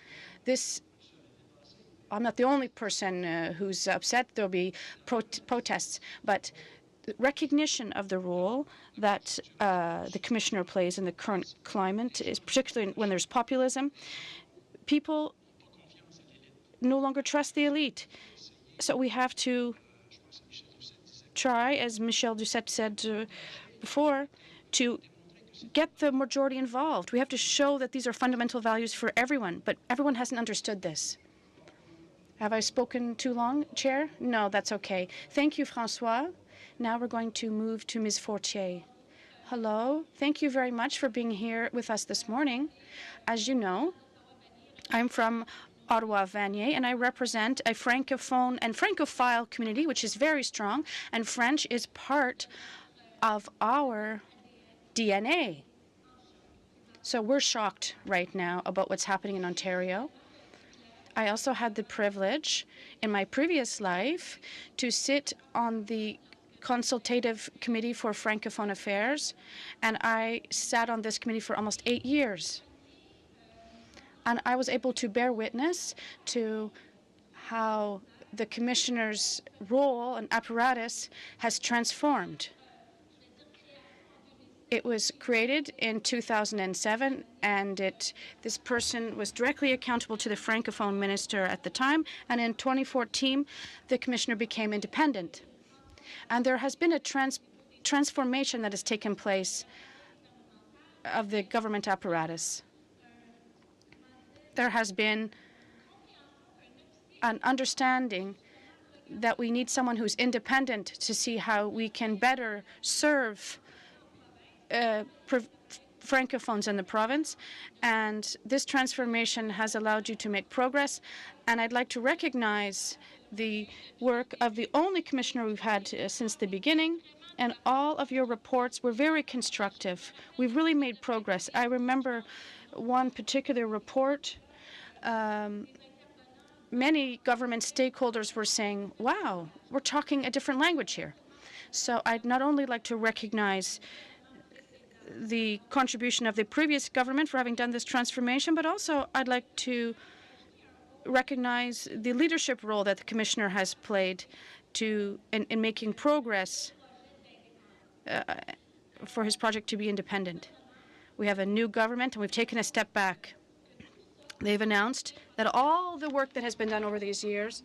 I'm not the only person who's upset. There'll be protests, but recognition of the role that the Commissioner plays in the current climate is particularly when there's populism. People no longer trust the elite. So we have to try, as Michel Doucette said before, to get the majority involved. We have to show that these are fundamental values for everyone, but everyone hasn't understood this. Have I spoken too long, Chair? No, that's okay. Thank you, Francois. Now we're going to move to Ms. Fortier. Hello. Thank you very much for being here with us this morning. As you know, I'm from Ottawa-Vanier, and I represent a Francophone and Francophile community, which is very strong, and French is part of our DNA. So we're shocked right now about what's happening in Ontario. I also had the privilege in my previous life to sit on the Consultative Committee for Francophone Affairs, and I sat on this committee for almost 8 years. And I was able to bear witness to how the Commissioner's role and apparatus has transformed. It was created in 2007, and this person was directly accountable to the Francophone minister at the time. And in 2014, the Commissioner became independent. And there has been a transformation that has taken place of the government apparatus. There has been an understanding that we need someone who's independent to see how we can better serve Francophones in the province, and this transformation has allowed you to make progress. And I'd like to recognize the work of the only Commissioner we've had since the beginning, and all of your reports were very constructive. We've really made progress. I remember one particular report. Many government stakeholders were saying, wow, we're talking a different language here. So I'd not only like to recognize the contribution of the previous government for having done this transformation, but also I'd like to recognize the leadership role that the Commissioner has played in making progress for his project to be independent. We have a new government, and we've taken a step back. They've announced that all the work that has been done over these years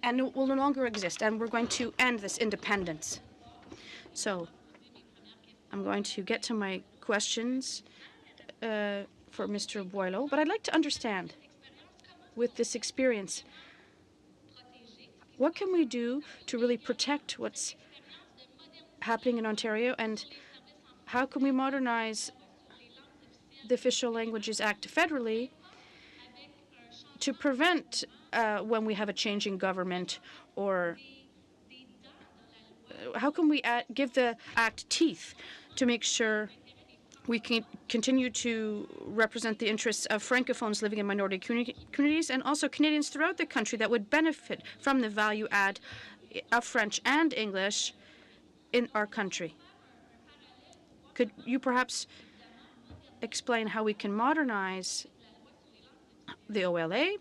and will no longer exist, and we're going to end this independence. So I'm going to get to my questions for Mr. Boileau, but I'd like to understand, with this experience, what can we do to really protect what's happening in Ontario, and how can we modernize the Official Languages Act federally to prevent when we have a changing government, or how can we give the Act teeth to make sure we can continue to represent the interests of Francophones living in minority communities, and also Canadians throughout the country that would benefit from the value add of French and English in our country? Could you perhaps explain how we can modernize the OLA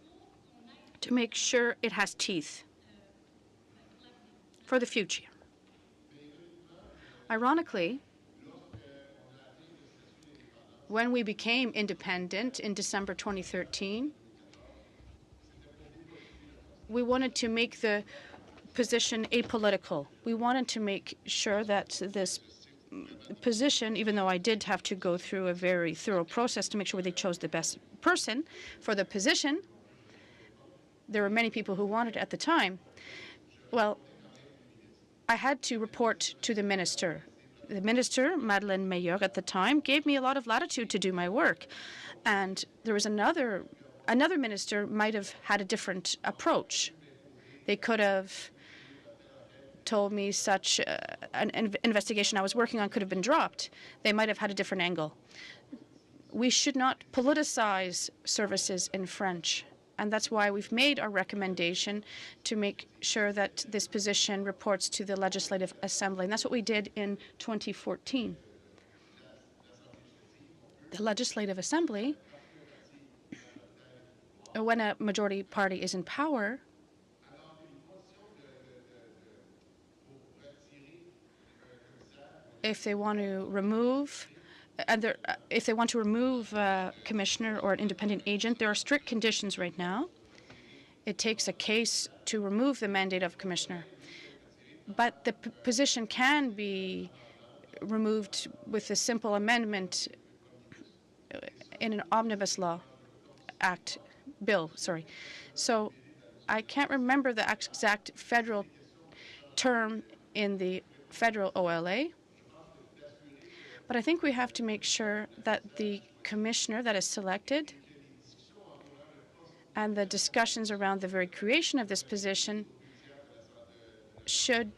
to make sure it has teeth for the future? Ironically, when we became independent in December 2013, we wanted to make the position apolitical. We wanted to make sure that this position, even though I did have to go through a very thorough process to make sure they chose the best person for the position, there were many people who wanted it at the time. Well, I had to report to the minister. The minister, Madeleine Meilleur, at the time, gave me a lot of latitude to do my work. And there was another minister might have had a different approach. They could have told me such an investigation I was working on could have been dropped. They might have had a different angle. We should not politicize services in French. And that's why we've made our recommendation to make sure that this position reports to the Legislative Assembly. And that's what we did in 2014. The Legislative Assembly, when a majority party is in power, if they want to remove a commissioner or an independent agent, there are strict conditions right now. It takes a case to remove the mandate of a commissioner. But the position can be removed with a simple amendment in an omnibus bill. So I can't remember the exact federal term in the federal OLA, but I think we have to make sure that the commissioner that is selected and the discussions around the very creation of this position should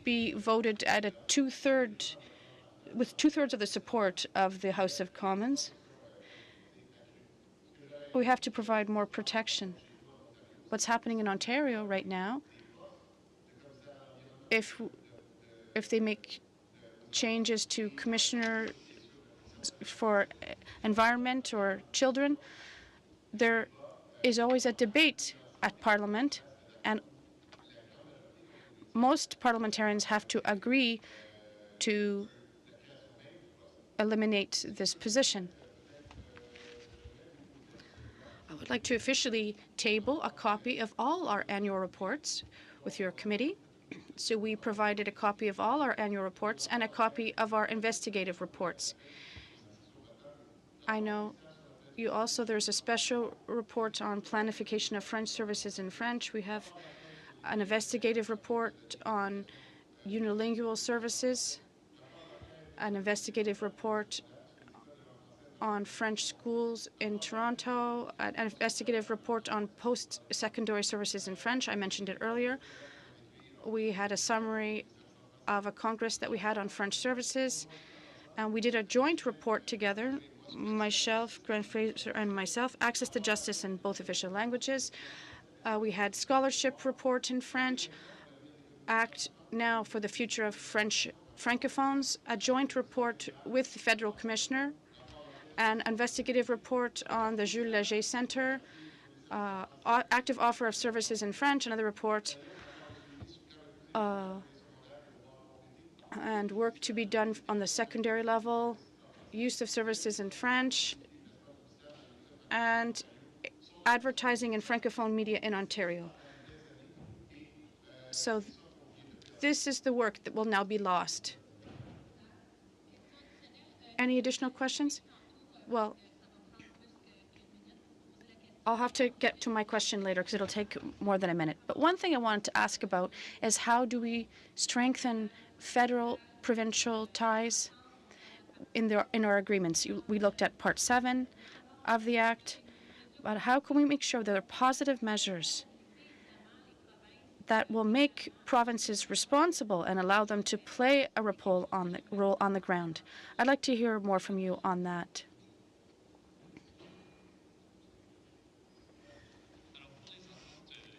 be voted at with two-thirds of the support of the House of Commons. We have to provide more protection. What's happening in Ontario right now, if they make changes to commissioner for environment or children, there is always a debate at Parliament, and most parliamentarians have to agree to eliminate this position. I would like to officially table a copy of all our annual reports with your committee. So we provided a copy of all our annual reports and a copy of our investigative reports. I know there's a special report on planification of French services in French. We have an investigative report on unilingual services, an investigative report on French schools in Toronto, an investigative report on post-secondary services in French. I mentioned it earlier. We had a summary of a congress that we had on French services, and we did a joint report together, myself, Grant Fraser, and myself, Access to Justice in both official languages. We had scholarship report in French, Act Now for the Future of French Francophones, a joint report with the Federal Commissioner, an investigative report on the Jules Leger Centre, active offer of services in French, another report, and work to be done on the secondary level, use of services in French, and advertising in Francophone media in Ontario. So this is the work that will now be lost. Any additional questions? Well, I'll have to get to my question later because it'll take more than a minute. But one thing I wanted to ask about is how do we strengthen federal-provincial ties in our agreements? We looked at Part 7 of the Act, but how can we make sure that there are positive measures that will make provinces responsible and allow them to play a role on the ground? I'd like to hear more from you on that.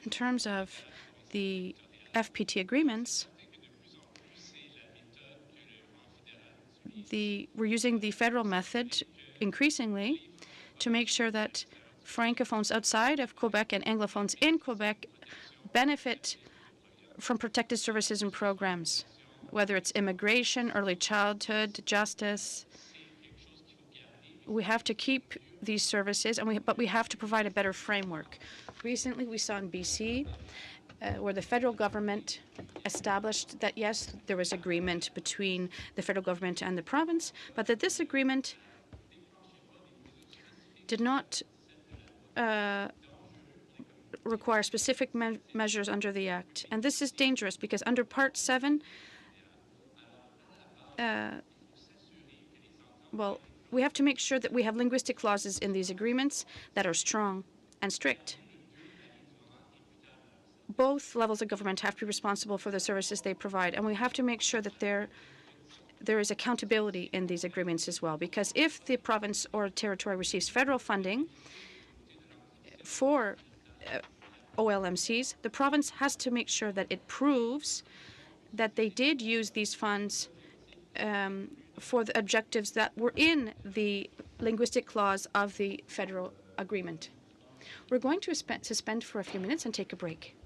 In terms of the FPT agreements, we're using the federal method increasingly to make sure that Francophones outside of Quebec and Anglophones in Quebec benefit from protected services and programs, whether it's immigration, early childhood, justice. We have to keep these services, but we have to provide a better framework. Recently, we saw in BC where the federal government established that, yes, there was agreement between the federal government and the province, but that this agreement did not require specific measures under the Act. And this is dangerous because under Part 7, we have to make sure that we have linguistic clauses in these agreements that are strong and strict. Both levels of government have to be responsible for the services they provide, and we have to make sure that there is accountability in these agreements as well, because if the province or territory receives federal funding, for OLMCs, the province has to make sure that it proves that they did use these funds for the objectives that were in the linguistic clause of the federal agreement. We're going to suspend for a few minutes and take a break.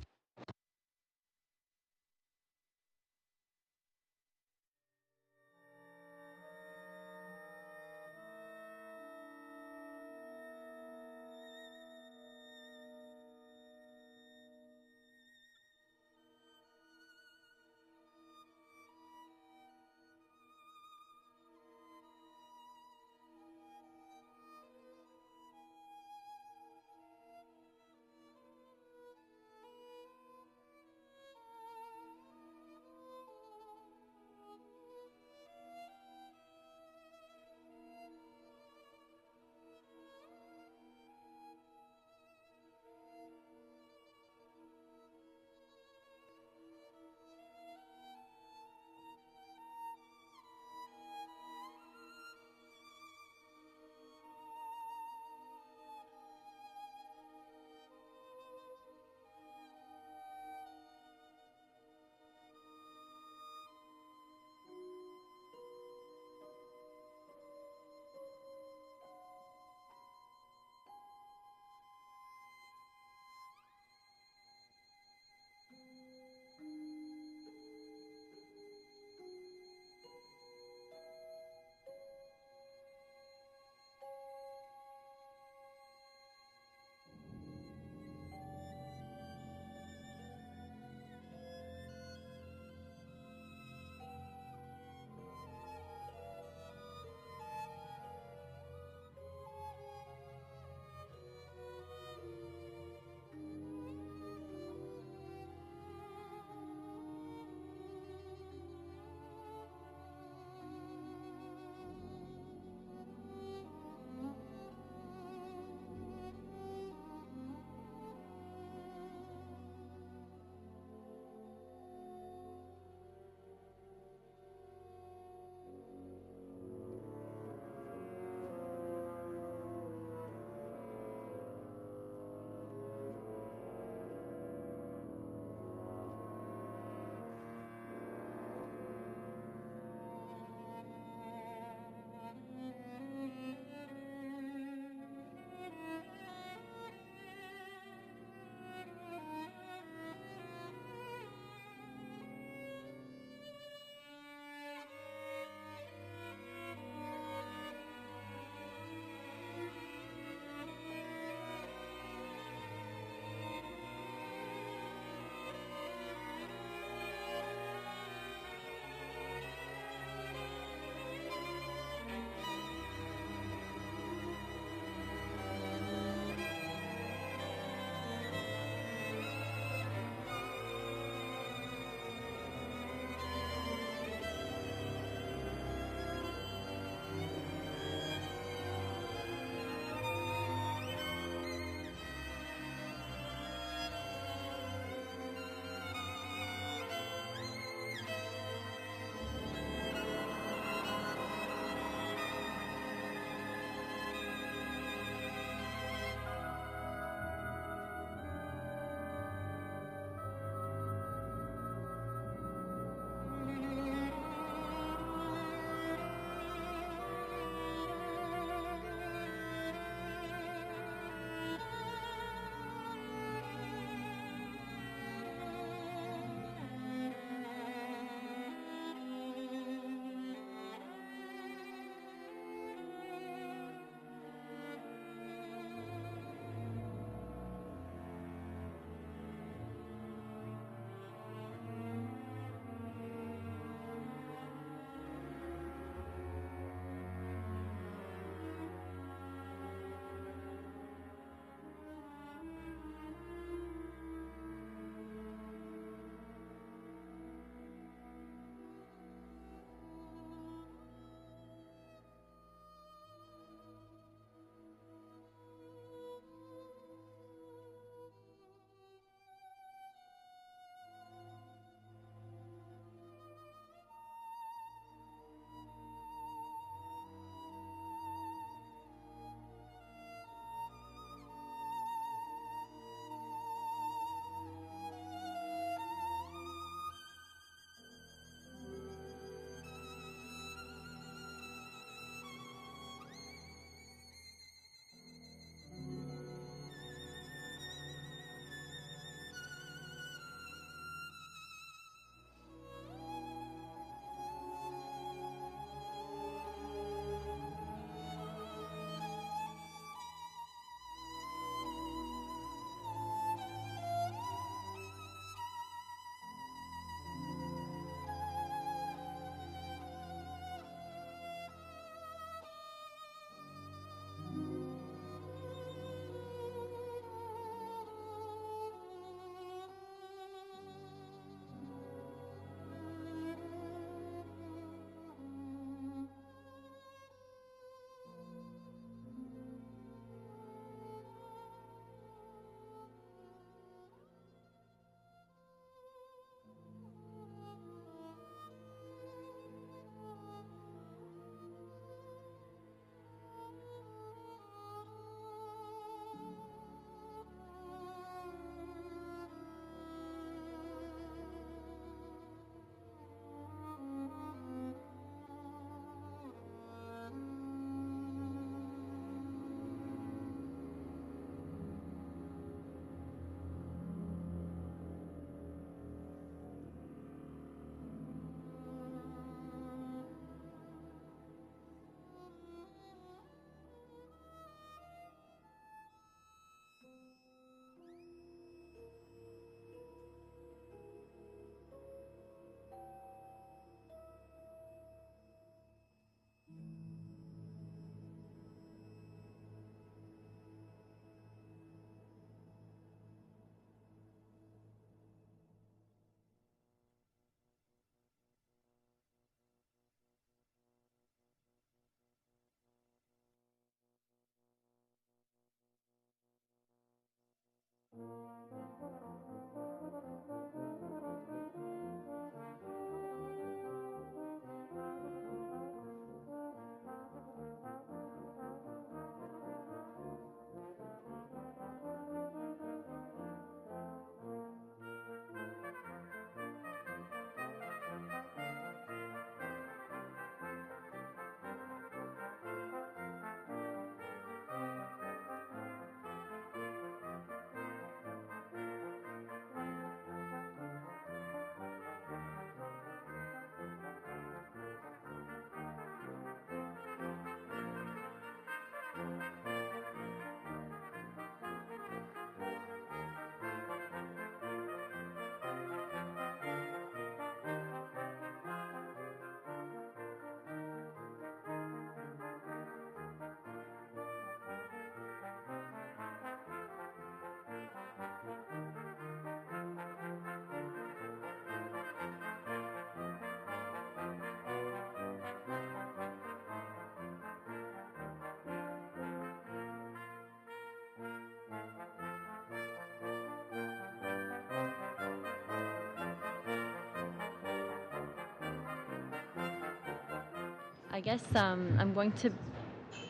I guess I'm going to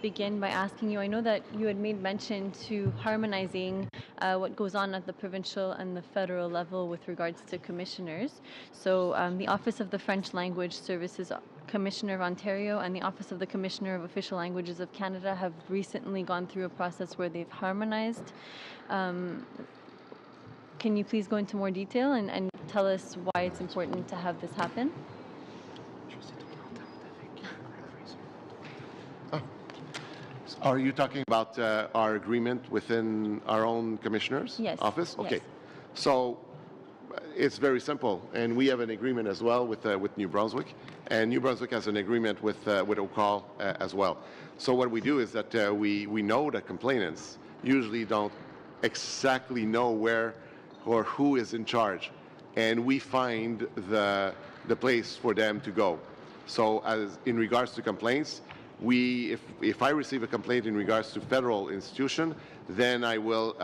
begin by asking you, I know that you had made mention to harmonizing what goes on at the provincial and the federal level with regards to commissioners. So the Office of the French Language Services Commissioner of Ontario and the Office of the Commissioner of Official Languages of Canada have recently gone through a process where they've harmonized. Can you please go into more detail and tell us why it's important to have this happen? Are you talking about our agreement within our own commissioner's office? Okay. Yes. So it's very simple, and we have an agreement as well with New Brunswick, and New Brunswick has an agreement with OCAL as well. So what we do is that we know that complainants usually don't exactly know where or who is in charge, and we find the place for them to go. So as in regards to complaints, if I receive a complaint in regards to federal institution, then I will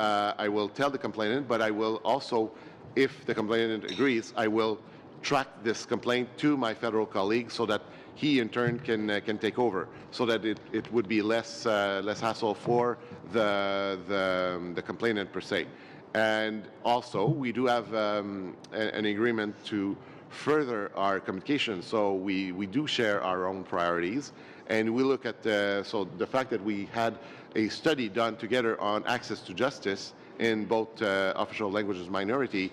tell the complainant, but I will also, if the complainant agrees, I will track this complaint to my federal colleague so that he in turn can take over, so that it would be less hassle for the complainant per se. And also we do have an agreement to further our communication, so we do share our own priorities. And we look at so the fact that we had a study done together on access to justice in both official languages minority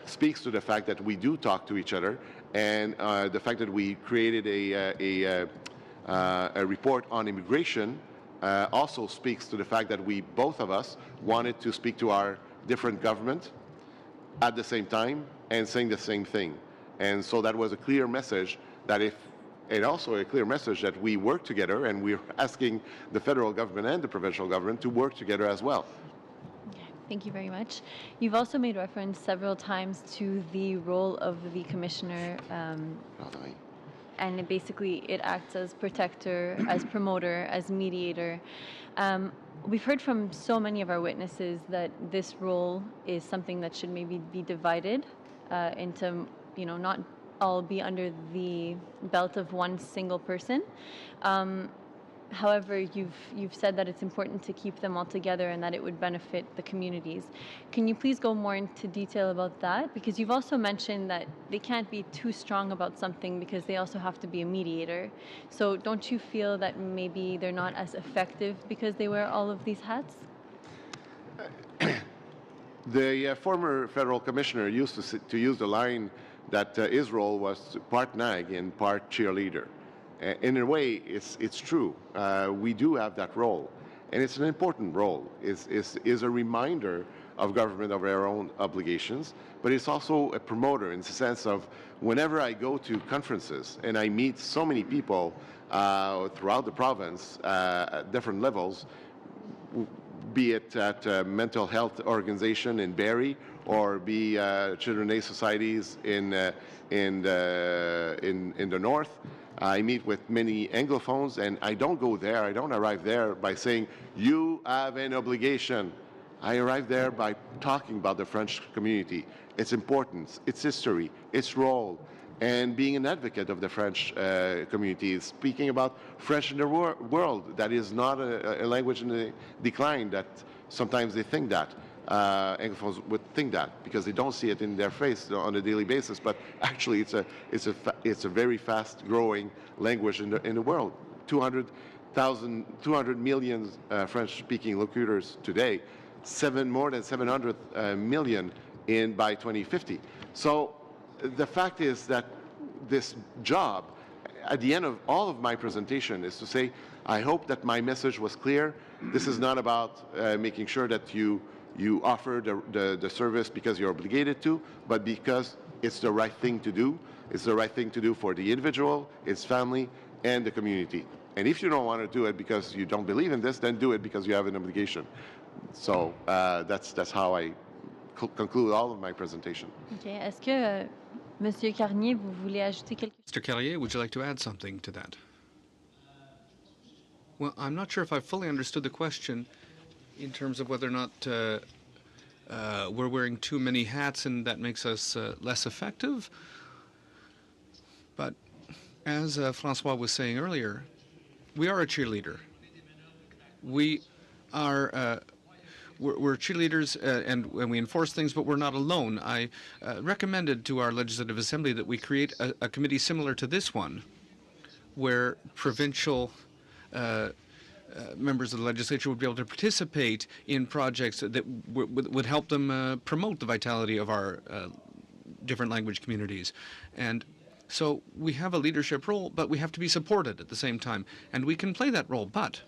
speaks to the fact that we do talk to each other, and the fact that we created a report on immigration also speaks to the fact that we, both of us, wanted to speak to our different government at the same time and saying the same thing. And so that was a clear message that and also a clear message that we work together, and we're asking the federal government and the provincial government to work together as well. Okay, thank you very much. You've also made reference several times to the role of the commissioner, and basically it acts as protector, as promoter, as mediator. We've heard from so many of our witnesses that this role is something that should maybe be divided into, not all be under the belt of one single person. However, you've said that it's important to keep them all together and that it would benefit the communities. Can you please go more into detail about that? Because you've also mentioned that they can't be too strong about something because they also have to be a mediator. So don't you feel that maybe they're not as effective because they wear all of these hats? The former federal commissioner used to use the line that his role was part nag and part cheerleader. In a way, it's true. We do have that role, and it's an important role. It's a reminder of government of our own obligations, but it's also a promoter in the sense of whenever I go to conferences and I meet so many people throughout the province at different levels, be it at a mental health organization in Barrie or be Children's Aid Societies in the north. I meet with many Anglophones, and I don't arrive there by saying, you have an obligation. I arrive there by talking about the French community, its importance, its history, its role, and being an advocate of the French community, speaking about French in the world. That is not a language in decline, that sometimes they think that. Anglophones would think that because they don't see it in their face on a daily basis, but actually it's a very fast-growing language in the world. 200 million French-speaking locutors today, more than 700 million by 2050. So the fact is that this job, at the end of all of my presentation, is to say, I hope that my message was clear. This is not about making sure that you offer the service because you're obligated to, but because it's the right thing to do. It's the right thing to do for the individual, its family, and the community. And if you don't want to do it because you don't believe in this, then do it because you have an obligation. So that's how I conclude all of my presentation. Okay. Est-ce que, Monsieur Carnier, vous voulez ajouter quelque chose? Mr. Carrier, would you like to add something to that? Well, I'm not sure if I fully understood the question in terms of whether or not we're wearing too many hats and that makes us less effective. But As Francois was saying earlier, we are a cheerleader. We are we're cheerleaders and we enforce things, but we're not alone. I recommended to our Legislative Assembly that we create a committee similar to this one, where provincial members of the legislature would be able to participate in projects that would help them promote the vitality of our different language communities. And so we have a leadership role, but we have to be supported at the same time. And we can play that role. But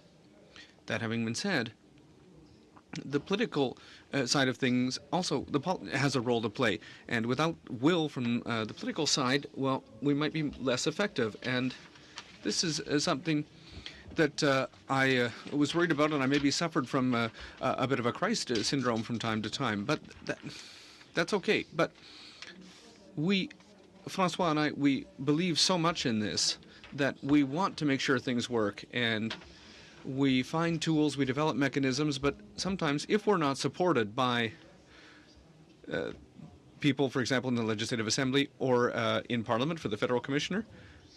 that having been said, the political side of things also has a role to play. And without will from the political side, well, we might be less effective. And this is something that I was worried about, and I maybe suffered from a bit of a Christ syndrome from time to time. But that's okay. But Francois and I, we believe so much in this that we want to make sure things work, and we find tools, we develop mechanisms, but sometimes if we're not supported by people, for example, in the Legislative Assembly or in Parliament for the Federal Commissioner,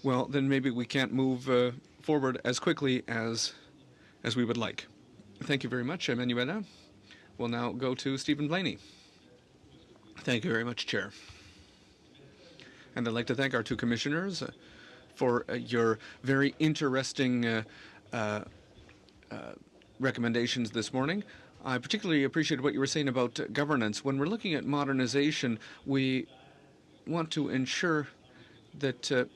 well, then maybe we can't move forward as quickly as we would like. Thank you very much, Manuela. We'll now go to Stephen Blaney. Thank you very much, Chair. And I'd like to thank our two commissioners for your very interesting recommendations this morning. I particularly appreciated what you were saying about governance. When we're looking at modernization, we want to ensure that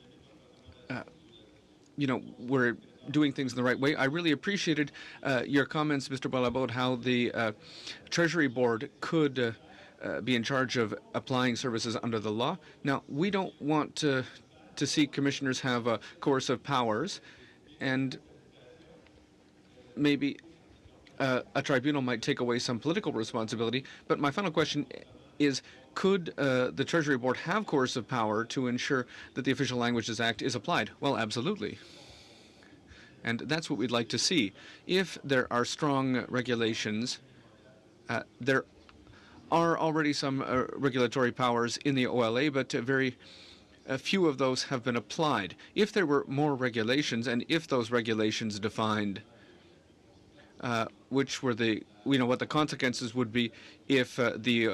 we're doing things in the right way. I really appreciated your comments, Mr. Ball, about how the Treasury Board could be in charge of applying services under the law. Now, we don't want to see commissioners have coercive powers, and maybe a tribunal might take away some political responsibility. But my final question is, could the Treasury Board have coercive power to ensure that the Official Languages Act is applied? Well, absolutely. And that's what we'd like to see. If there are strong regulations, there are already some regulatory powers in the OLA, but very few of those have been applied. If there were more regulations, and if those regulations defined which were what the consequences would be if the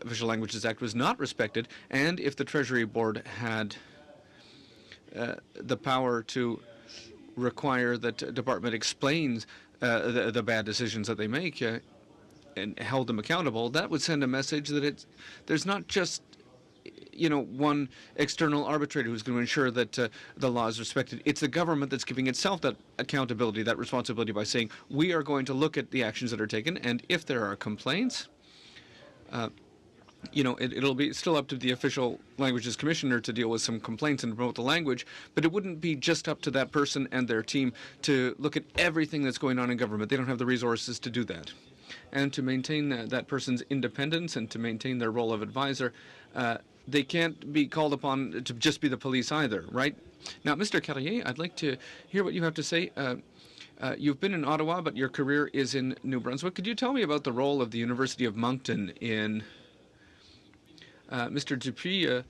Official Languages Act was not respected, and if the Treasury Board had the power to require that department explains the bad decisions that they make and held them accountable, that would send a message that there's not just one external arbitrator who's going to ensure that the law is respected. It's the government that's giving itself that accountability, that responsibility, by saying, we are going to look at the actions that are taken, and if there are complaints, it'll be still up to the Official Languages Commissioner to deal with some complaints and promote the language, but it wouldn't be just up to that person and their team to look at everything that's going on in government. They don't have the resources to do that. And to maintain that person's independence and to maintain their role of advisor, they can't be called upon to just be the police either, right? Now, Mr. Carrier, I'd like to hear what you have to say. You've been in Ottawa, but your career is in New Brunswick. Could you tell me about the role of the University of Moncton in... Mr. Dupuis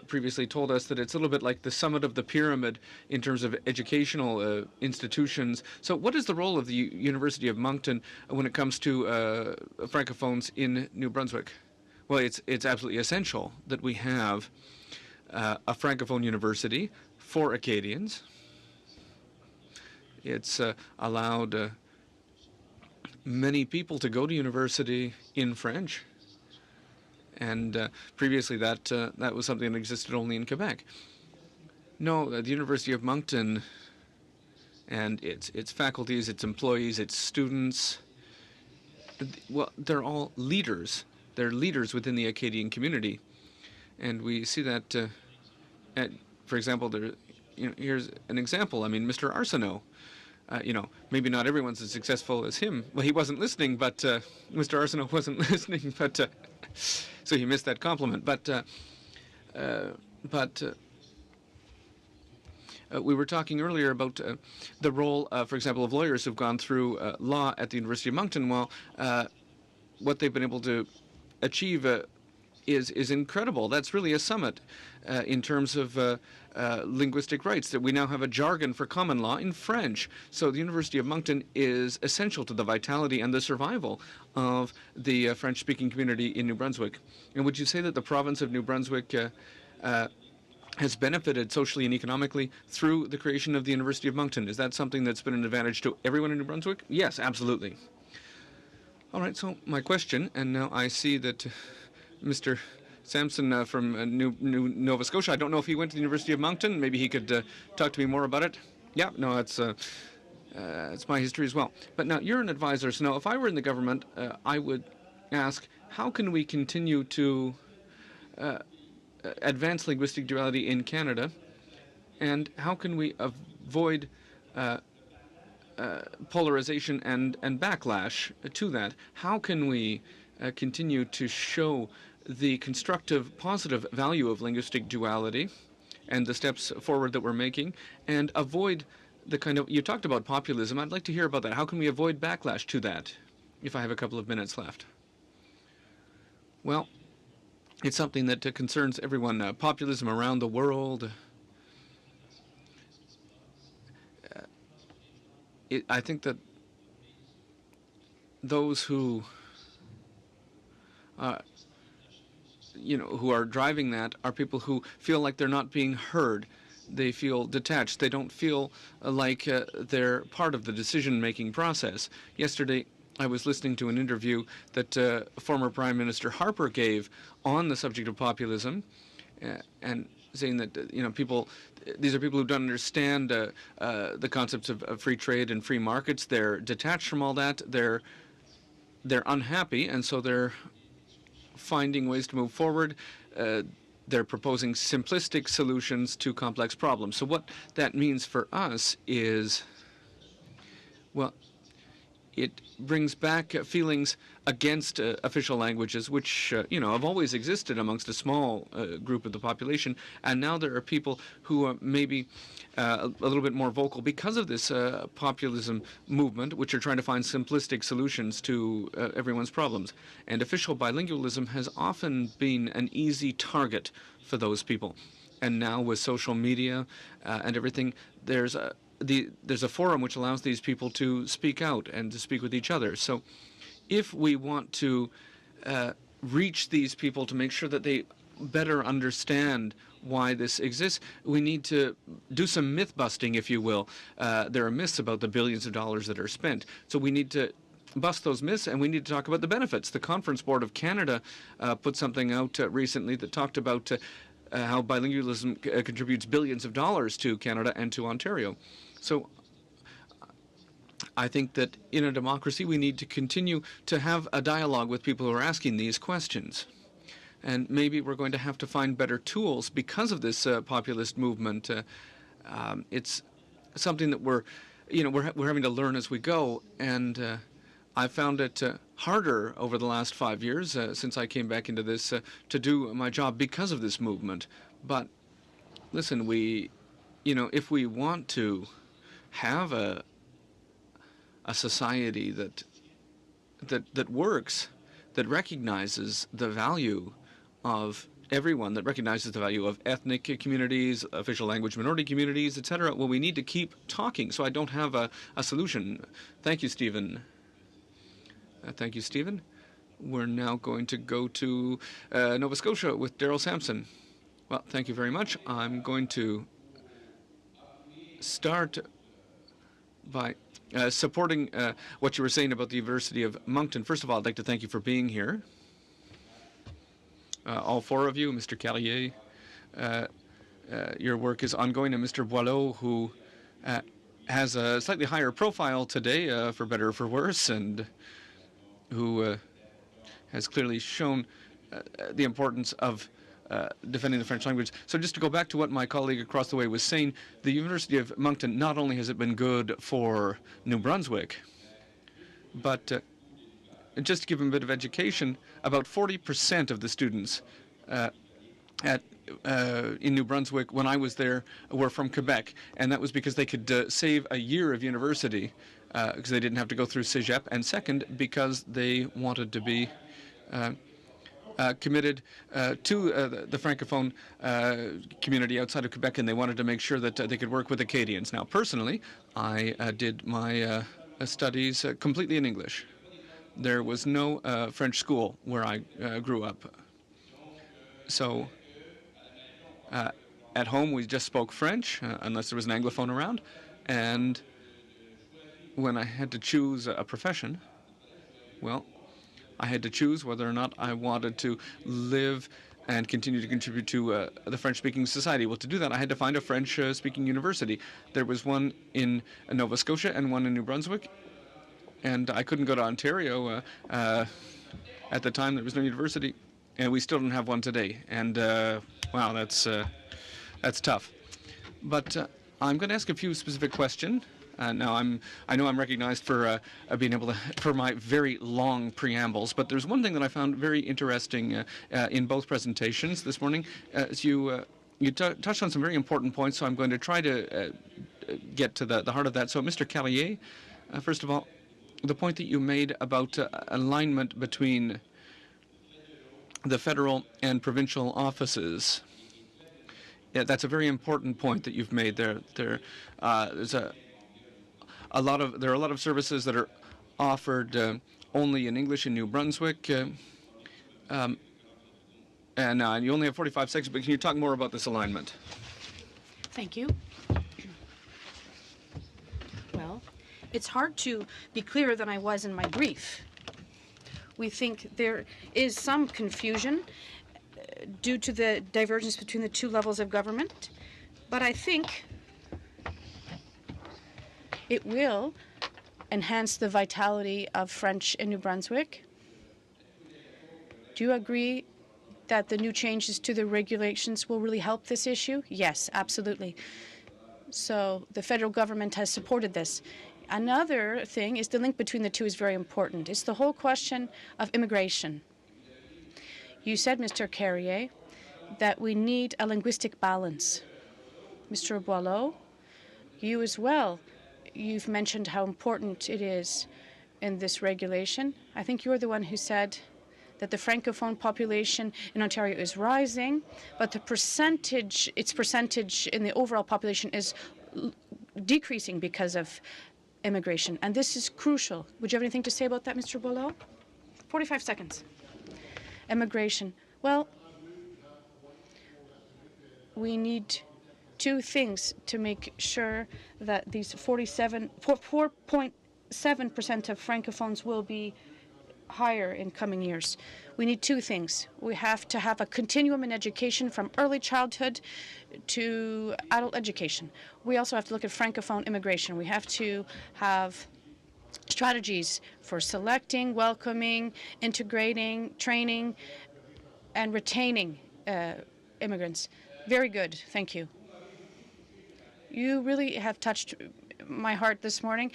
previously told us that it's a little bit like the summit of the pyramid in terms of educational institutions. So what is the role of the University of Moncton when it comes to Francophones in New Brunswick? Well, it's absolutely essential that we have a Francophone university for Acadians. It's allowed many people to go to university in French. And previously that was something that existed only in Quebec. No, the University of Moncton and its faculties, its employees, its students, well, they're all leaders. They're leaders within the Acadian community. And we see that, for example, here's an example. I mean, Mr. Arsenault, maybe not everyone's as successful as him. Well, he wasn't listening, but Mr. Arsenault wasn't listening, but... So he missed that compliment. But we were talking earlier about the role, for example, of lawyers who've gone through law at the University of Moncton. Well, what they've been able to achieve is incredible. That's really a summit in terms of linguistic rights, that we now have a jargon for common law in French. So the University of Moncton is essential to the vitality and the survival of the French-speaking community in New Brunswick. And would you say that the province of New Brunswick has benefited socially and economically through the creation of the University of Moncton? Is that something that's been an advantage to everyone in New Brunswick? Yes, absolutely. All right, so my question, and now I see that Mr. Sampson from Nova Scotia, I don't know if he went to the University of Moncton. Maybe he could talk to me more about it. Yeah, no, it's my history as well. But now, you're an advisor, so now if I were in the government, I would ask, how can we continue to advance linguistic duality in Canada, and how can we avoid polarization and backlash to that? How can we continue to show the constructive, positive value of linguistic duality and the steps forward that we're making, and avoid the kind of, you talked about populism, I'd like to hear about that. How can we avoid backlash to that, if I have a couple of minutes left? Well, it's something that concerns everyone. Populism around the world. I think that those who, who are driving that are people who feel like they're not being heard. They feel detached. They don't feel like they're part of the decision-making process. Yesterday, I was listening to an interview that former Prime Minister Harper gave on the subject of populism, and saying that these are people who don't understand the concepts of free trade and free markets. They're detached from all that. They're unhappy, and so they're finding ways to move forward. They're proposing simplistic solutions to complex problems. So what that means for us is, well, it brings back feelings against official languages, which, have always existed amongst a small group of the population. And now there are people who are maybe a little bit more vocal because of this populism movement, which are trying to find simplistic solutions to everyone's problems. And official bilingualism has often been an easy target for those people. And now with social media and everything, there's a forum which allows these people to speak out and to speak with each other. So if we want to reach these people to make sure that they better understand why this exists, we need to do some myth busting, if you will. There are myths about the billions of dollars that are spent. So we need to bust those myths, and we need to talk about the benefits. The Conference Board of Canada put something out recently that talked about how bilingualism contributes billions of dollars to Canada and to Ontario. So I think that in a democracy we need to continue to have a dialogue with people who are asking these questions. And maybe we're going to have to find better tools because of this populist movement. It's something that we're having to learn as we go. And I found it harder over the last 5 years since I came back into this to do my job because of this movement. But listen, if we want to have a society that works, that recognizes the value of everyone, that recognizes the value of ethnic communities, official language minority communities, etc., well, we need to keep talking. So I don't have a solution. Thank you, Stephen. Thank you, Stephen. We're now going to go to Nova Scotia with Daryl Sampson. Well, thank you very much. I'm going to start by supporting what you were saying about the University of Moncton. First of all, I'd like to thank you for being here. All four of you, Mr. Carrier, your work is ongoing, and Mr. Boileau, who has a slightly higher profile today, for better or for worse, and who has clearly shown the importance of defending the French language. So just to go back to what my colleague across the way was saying, the University of Moncton, not only has it been good for New Brunswick, but just to give them a bit of education, about 40% of the students in New Brunswick when I was there were from Quebec, and that was because they could save a year of university because they didn't have to go through Cégep, and second, because they wanted to be committed to the Francophone community outside of Quebec, and they wanted to make sure that they could work with Acadians. Now, personally, I did my studies completely in English. There was no French school where I grew up. So at home, we just spoke French, unless there was an Anglophone around. And when I had to choose a profession, well, I had to choose whether or not I wanted to live and continue to contribute to the French-speaking society. Well, to do that, I had to find a French-speaking university. There was one in Nova Scotia and one in New Brunswick, and I couldn't go to Ontario. At the time, there was no university, and we still don't have one today. And wow, that's tough. But I'm going to ask a few specific questions. Now, I know I'm recognized for being able to, for my very long preambles, but there's one thing that I found very interesting in both presentations this morning. You touched on some very important points, so I'm going to try to get to the heart of that. So, Mr. Carrier, first of all, the point that you made about alignment between the federal and provincial offices. Yeah, that's a very important point that you've made there. There are a lot of services that are offered only in English in New Brunswick, and you only have 45 seconds. But can you talk more about this alignment? Thank you. Well, it's hard to be clearer than I was in my brief. We think there is some confusion due to the divergence between the two levels of government, but I think it will enhance the vitality of French in New Brunswick. Do you agree that the new changes to the regulations will really help this issue? Yes, absolutely. So the federal government has supported this. Another thing is the link between the two is very important. It's the whole question of immigration. You said, Mr. Carrier, that we need a linguistic balance. Mr. Boileau, you as well, you've mentioned how important it is in this regulation. I think you're the one who said that the Francophone population in Ontario is rising, but its percentage in the overall population is decreasing because of immigration. And this is crucial. Would you have anything to say about that, Mr. Boileau? 45 seconds. Immigration. Well, we need two things to make sure that these 4.7% of Francophones will be higher in coming years. We need two things. We have to have a continuum in education from early childhood to adult education. We also have to look at Francophone immigration. We have to have strategies for selecting, welcoming, integrating, training, and retaining immigrants. Very good. Thank you. You really have touched my heart this morning.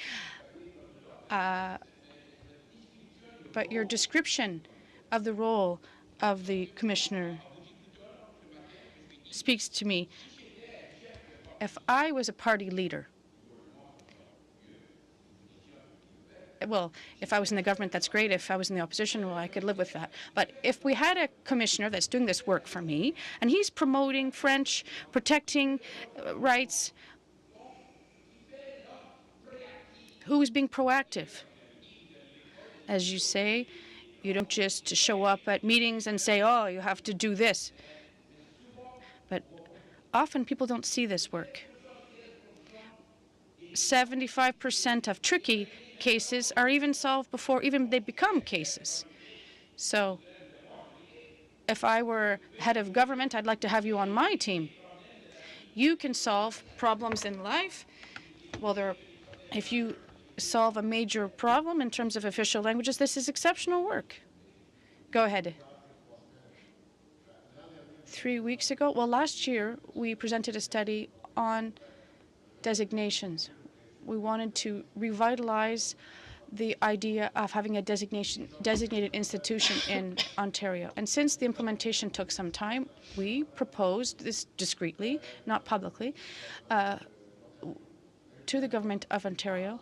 But your description of the role of the commissioner speaks to me. If I was a party leader, well, if I was in the government, that's great. If I was in the opposition, well, I could live with that. But if we had a commissioner that's doing this work for me, and he's promoting French, protecting rights, who is being proactive? As you say, you don't just show up at meetings and say, oh, you have to do this. But often people don't see this work. 75% of tricky cases are even solved before even they become cases. So if I were head of government, I'd like to have you on my team. You can solve problems in life. Well, if you solve a major problem in terms of official languages, this is exceptional work. Go ahead. 3 weeks ago, well, last year we presented a study on designations. We wanted to revitalize the idea of having a designated institution in Ontario. And since the implementation took some time, we proposed this discreetly, not publicly, to the government of Ontario,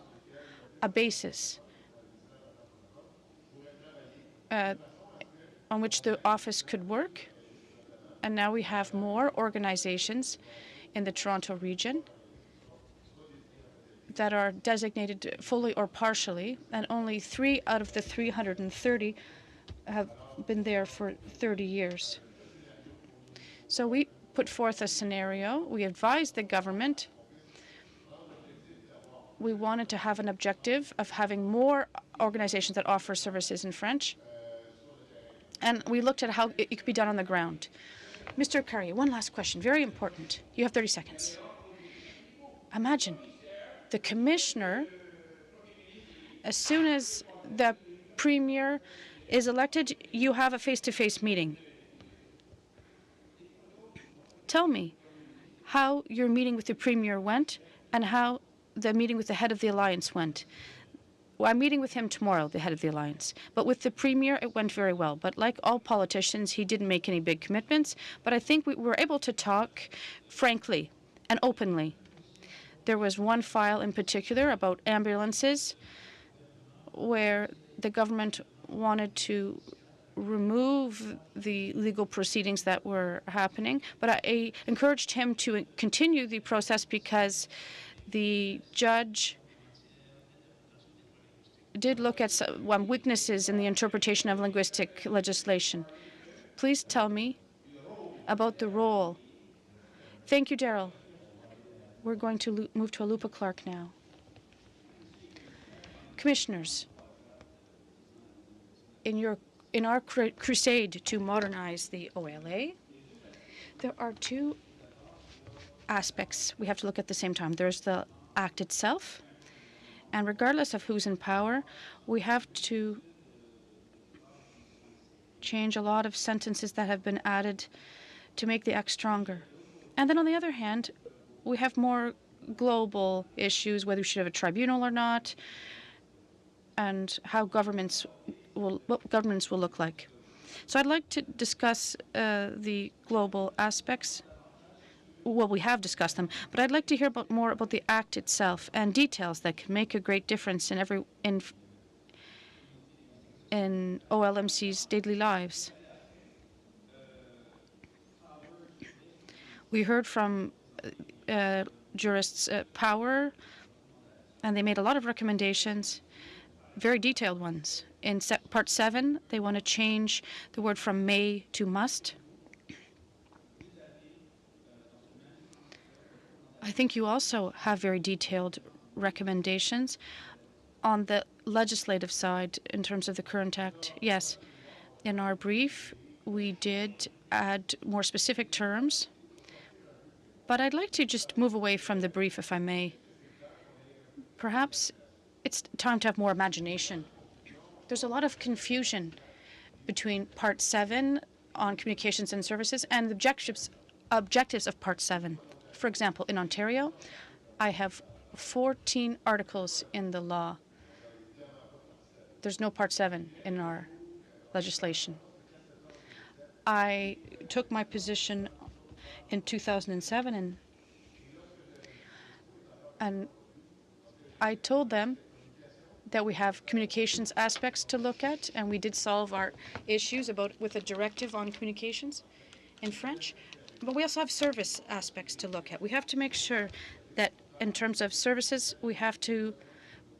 a basis on which the office could work. And now we have more organizations in the Toronto region that are designated fully or partially, and only 3 out of the 330 have been there for 30 years. So we put forth a scenario. We advised the government. We wanted to have an objective of having more organizations that offer services in French. And we looked at how it could be done on the ground. Mr. Carrier, one last question, very important. You have 30 seconds. Imagine the commissioner, as soon as the premier is elected, you have a face-to-face meeting. Tell me how your meeting with the premier went and how the meeting with the head of the alliance went. Well, I'm meeting with him tomorrow, the head of the alliance. But with the premier, it went very well. But like all politicians, he didn't make any big commitments. But I think we were able to talk frankly and openly. There was one file in particular about ambulances where the government wanted to remove the legal proceedings that were happening. But I encouraged him to continue the process because the judge did look at some weaknesses in the interpretation of linguistic legislation. Please tell me about the role. Thank you, Daryl. We're going to move to Alupa Clark now. Commissioners, in our crusade to modernize the OLA, there are two aspects we have to look at the same time. There's the Act itself, and regardless of who's in power, we have to change a lot of sentences that have been added to make the Act stronger. And then on the other hand, we have more global issues, whether we should have a tribunal or not, and how what governments will look like. So I'd like to discuss the global aspects. Well, we have discussed them, but I'd like to hear more about the Act itself and details that can make a great difference in OLMC's daily lives. We heard from jurists Power, and they made a lot of recommendations, very detailed ones. In Part 7, they want to change the word from may to must. I think you also have very detailed recommendations on the legislative side in terms of the current Act. Yes, in our brief, we did add more specific terms, but I'd like to just move away from the brief, if I may. Perhaps it's time to have more imagination. There's a lot of confusion between Part 7 on communications and services and the objectives of Part 7. For example, in Ontario, I have 14 articles in the law. There's no Part 7 in our legislation. I took my position in 2007 and I told them that we have communications aspects to look at, and we did solve our issues with a directive on communications in French. But we also have service aspects to look at. We have to make sure that in terms of services, we have to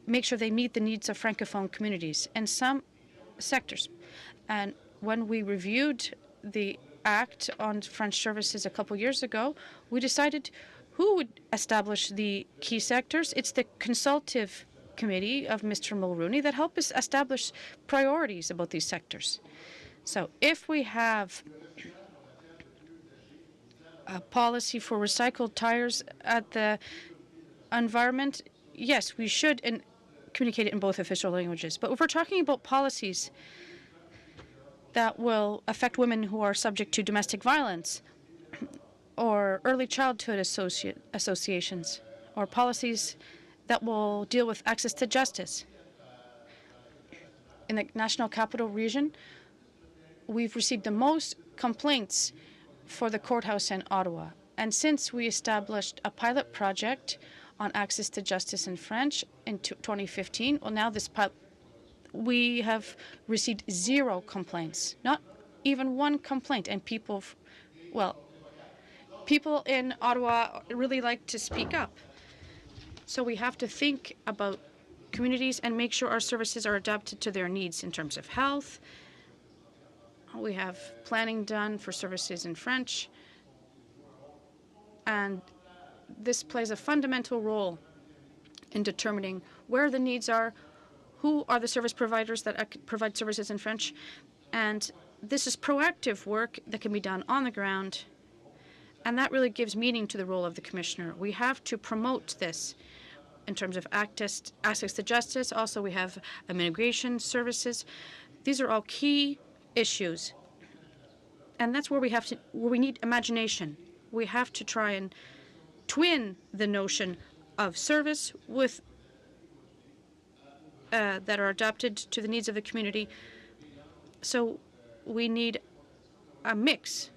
make sure they meet the needs of Francophone communities in some sectors. And when we reviewed the Act on French services a couple years ago, we decided who would establish the key sectors. It's the consultative committee of Mr. Mulrooney that helped us establish priorities about these sectors. So if we have a policy for recycled tires at the environment, yes, we should communicate it in both official languages. But if we're talking about policies that will affect women who are subject to domestic violence or early childhood associations or policies that will deal with access to justice, in the National Capital Region, we've received the most complaints for the courthouse in Ottawa. And since we established a pilot project on access to justice in French in 2015, well, now we have received 0 complaints. Not even one complaint. And people in Ottawa really like to speak up. So we have to think about communities and make sure our services are adapted to their needs in terms of health. We have planning done for services in French. And this plays a fundamental role in determining where the needs are, who are the service providers that provide services in French. And this is proactive work that can be done on the ground. And that really gives meaning to the role of the Commissioner. We have to promote this in terms of access to justice. Also, we have immigration services. These are all key issues. And that's where we need imagination. We have to try and twin the notion of service with that are adapted to the needs of the community. So we need a mix.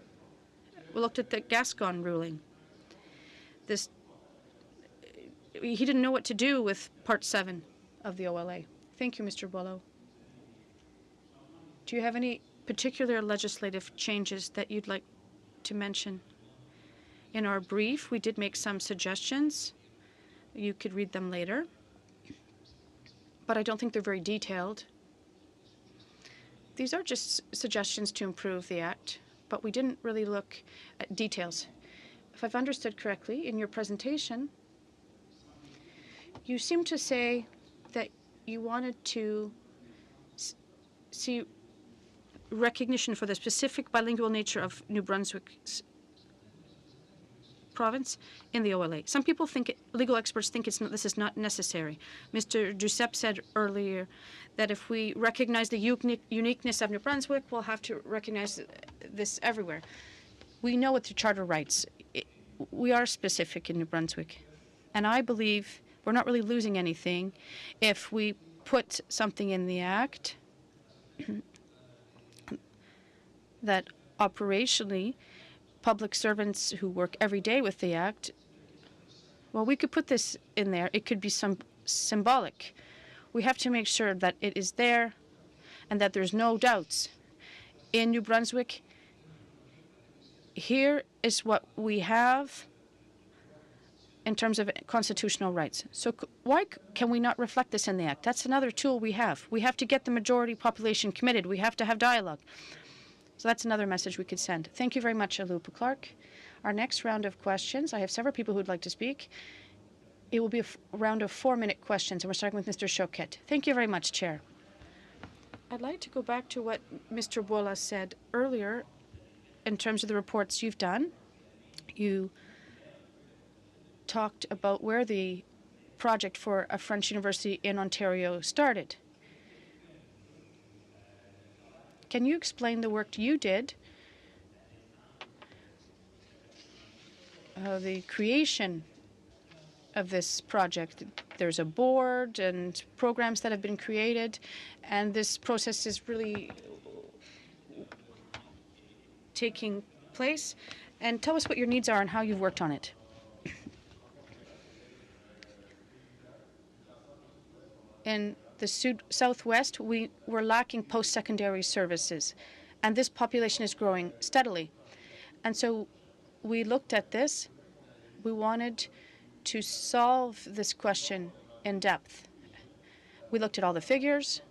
We looked at the Gascon ruling. He didn't know what to do with Part 7 of the OLA. Thank you, Mr. Boileau. Do you have any particular legislative changes that you'd like to mention? In our brief, we did make some suggestions. You could read them later. But I don't think they're very detailed. These are just suggestions to improve the Act, but we didn't really look at details. If I've understood correctly, in your presentation, you seem to say that you wanted to see recognition for the specific bilingual nature of New Brunswick's province in the OLA. Some people think, legal experts think this is not necessary. Mr. Duceppe said earlier that if we recognize the uniqueness of New Brunswick, we'll have to recognize this everywhere. We know what the Charter writes. We are specific in New Brunswick. And I believe we're not really losing anything if we put something in the Act that operationally public servants who work every day with the Act, well, we could put this in there. It could be some symbolic. We have to make sure that it is there and that there's no doubts. In New Brunswick, here is what we have in terms of constitutional rights. So why can we not reflect this in the Act? That's another tool we have. We have to get the majority population committed. We have to have dialogue. So that's another message we could send. Thank you very much, Alupa Clark. Our next round of questions, I have several people who'd like to speak. It will be a round of 4-minute questions, and we're starting with Mr. Choquette. Thank you very much, Chair. I'd like to go back to what Mr. Boileau said earlier in terms of the reports you've done. You talked about where the project for a French university in Ontario started. Can you explain the work you did, the creation of this project? There's a board and programs that have been created, and this process is really taking place. And tell us what your needs are and how you've worked on it. In the southwest, we were lacking post-secondary services, and this population is growing steadily. And so we looked at this. We wanted to solve this question in depth. We looked at all the figures.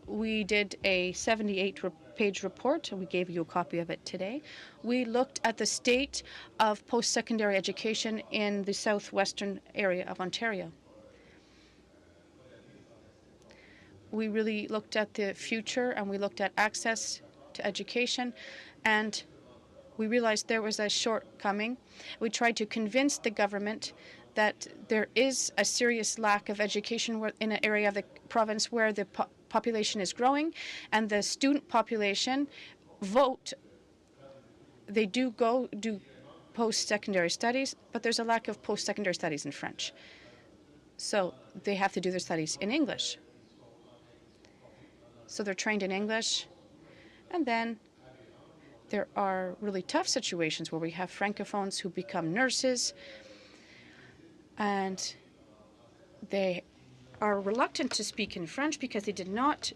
We did a 78-page report, and we gave you a copy of it today. We looked at the state of post-secondary education in the southwestern area of Ontario. We really looked at the future, and we looked at access to education, and we realized there was a shortcoming. We tried to convince the government that there is a serious lack of education in an area of the province where the population is growing, and the student population vote. They do post-secondary studies, but there's a lack of post-secondary studies in French. So they have to do their studies in English. So they're trained in English. And then there are really tough situations where we have Francophones who become nurses, and they are reluctant to speak in French because they did not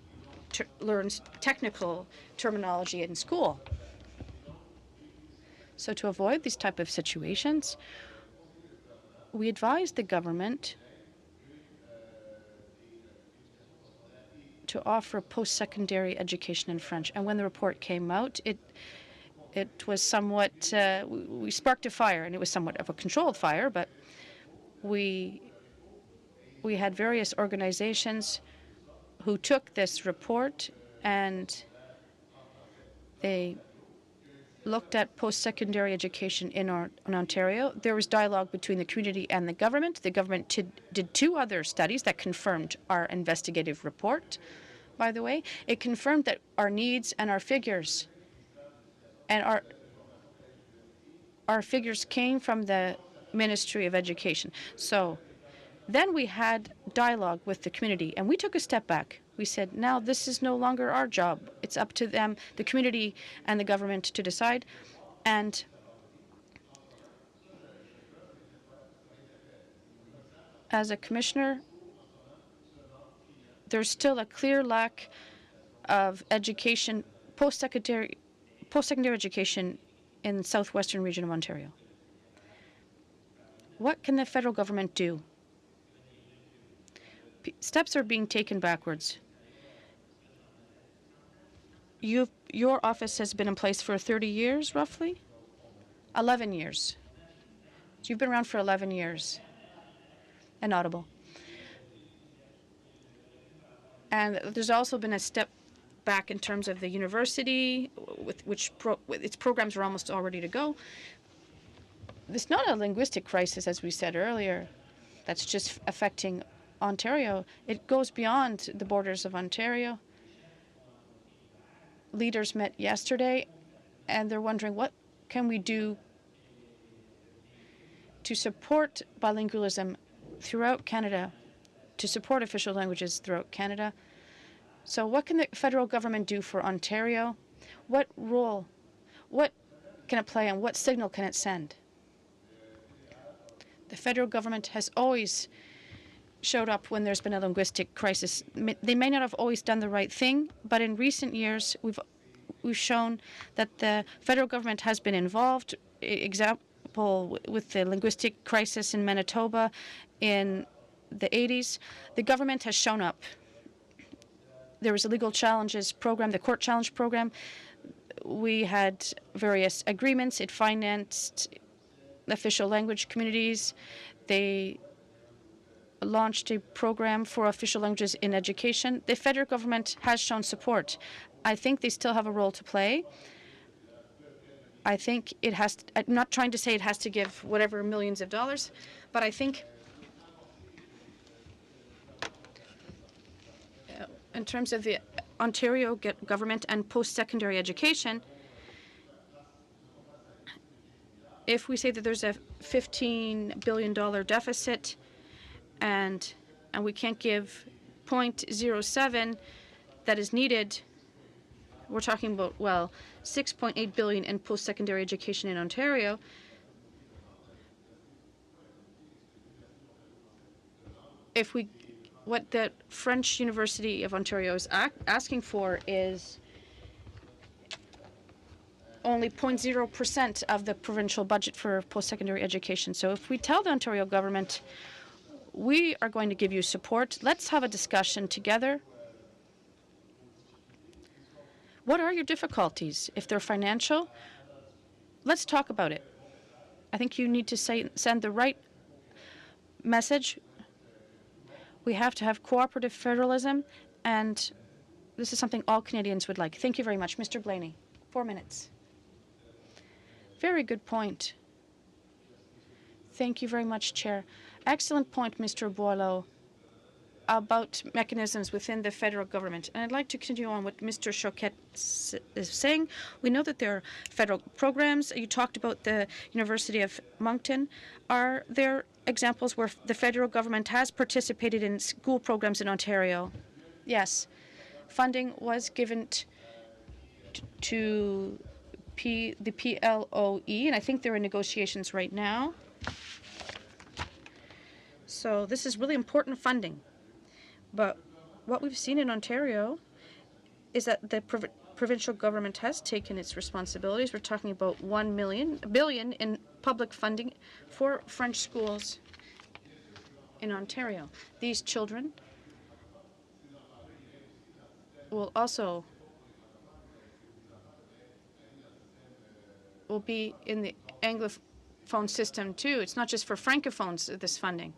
learns technical terminology in school. So to avoid these type of situations, we advised the government to offer post-secondary education in French. And when the report came out, it was somewhat, we sparked a fire, and it was somewhat of a controlled fire, but we had various organizations who took this report and they looked at post-secondary education in Ontario. There was dialogue between the community and the government. The government did 2 other studies that confirmed our investigative report, by the way. It confirmed that our needs and our figures our figures came from the Ministry of Education. So then we had dialogue with the community, and we took a step back. We said, now this is no longer our job. It's up to them, the community and the government, to decide. And as a commissioner, there's still a clear lack of education, post-secondary education in the southwestern region of Ontario. What can the federal government do? Steps are being taken backwards. Your office has been in place for 30 years, roughly? 11 years. So you've been around for 11 years. Inaudible. And there's also been a step back in terms of the university, with its programs are almost all ready to go. It's not a linguistic crisis, as we said earlier, that's just affecting Ontario. It goes beyond the borders of Ontario. Leaders met yesterday, and they're wondering, what can we do to support bilingualism throughout Canada, to support official languages throughout Canada? So what can the federal government do for Ontario? What role, what can it play, and what signal can it send? The federal government has always showed up when there's been a linguistic crisis. They may not have always done the right thing, but in recent years we've shown that the federal government has been involved. Example, with the linguistic crisis in Manitoba in the 80s, the government has shown up. There was a legal challenges program, the court challenge program. We had various agreements. It financed official language communities. They launched a program for official languages in education. The federal government has shown support. I think they still have a role to play. I think it has to, I'm not trying to say it has to give whatever millions of dollars, but I think in terms of the Ontario government and post-secondary education, if we say that there's a $15 billion deficit and we can't give 0.07 that is needed, we're talking about, well, $6.8 billion in post-secondary education in Ontario. What the French University of Ontario is asking for is only 0.0% of the provincial budget for post-secondary education. So if we tell the Ontario government, we are going to give you support, let's have a discussion together. What are your difficulties? If they're financial, let's talk about it. I think you need to send the right message. We have to have cooperative federalism, and this is something all Canadians would like. Thank you very much. Mr. Blaney, 4 minutes. Very good point. Thank you very much, Chair. Excellent point, Mr. Boileau, about mechanisms within the federal government. And I'd like to continue on what Mr. Choquette is saying. We know that there are federal programs. You talked about the University of Moncton. Are there examples where the federal government has participated in school programs in Ontario? Yes. Funding was given to the PLOE, and I think they're in negotiations right now. So this is really important funding. But what we've seen in Ontario is that the provincial government has taken its responsibilities. We're talking about $1 billion in public funding for French schools in Ontario. These children will also be in the Anglophone system too. It's not just for Francophones, this funding.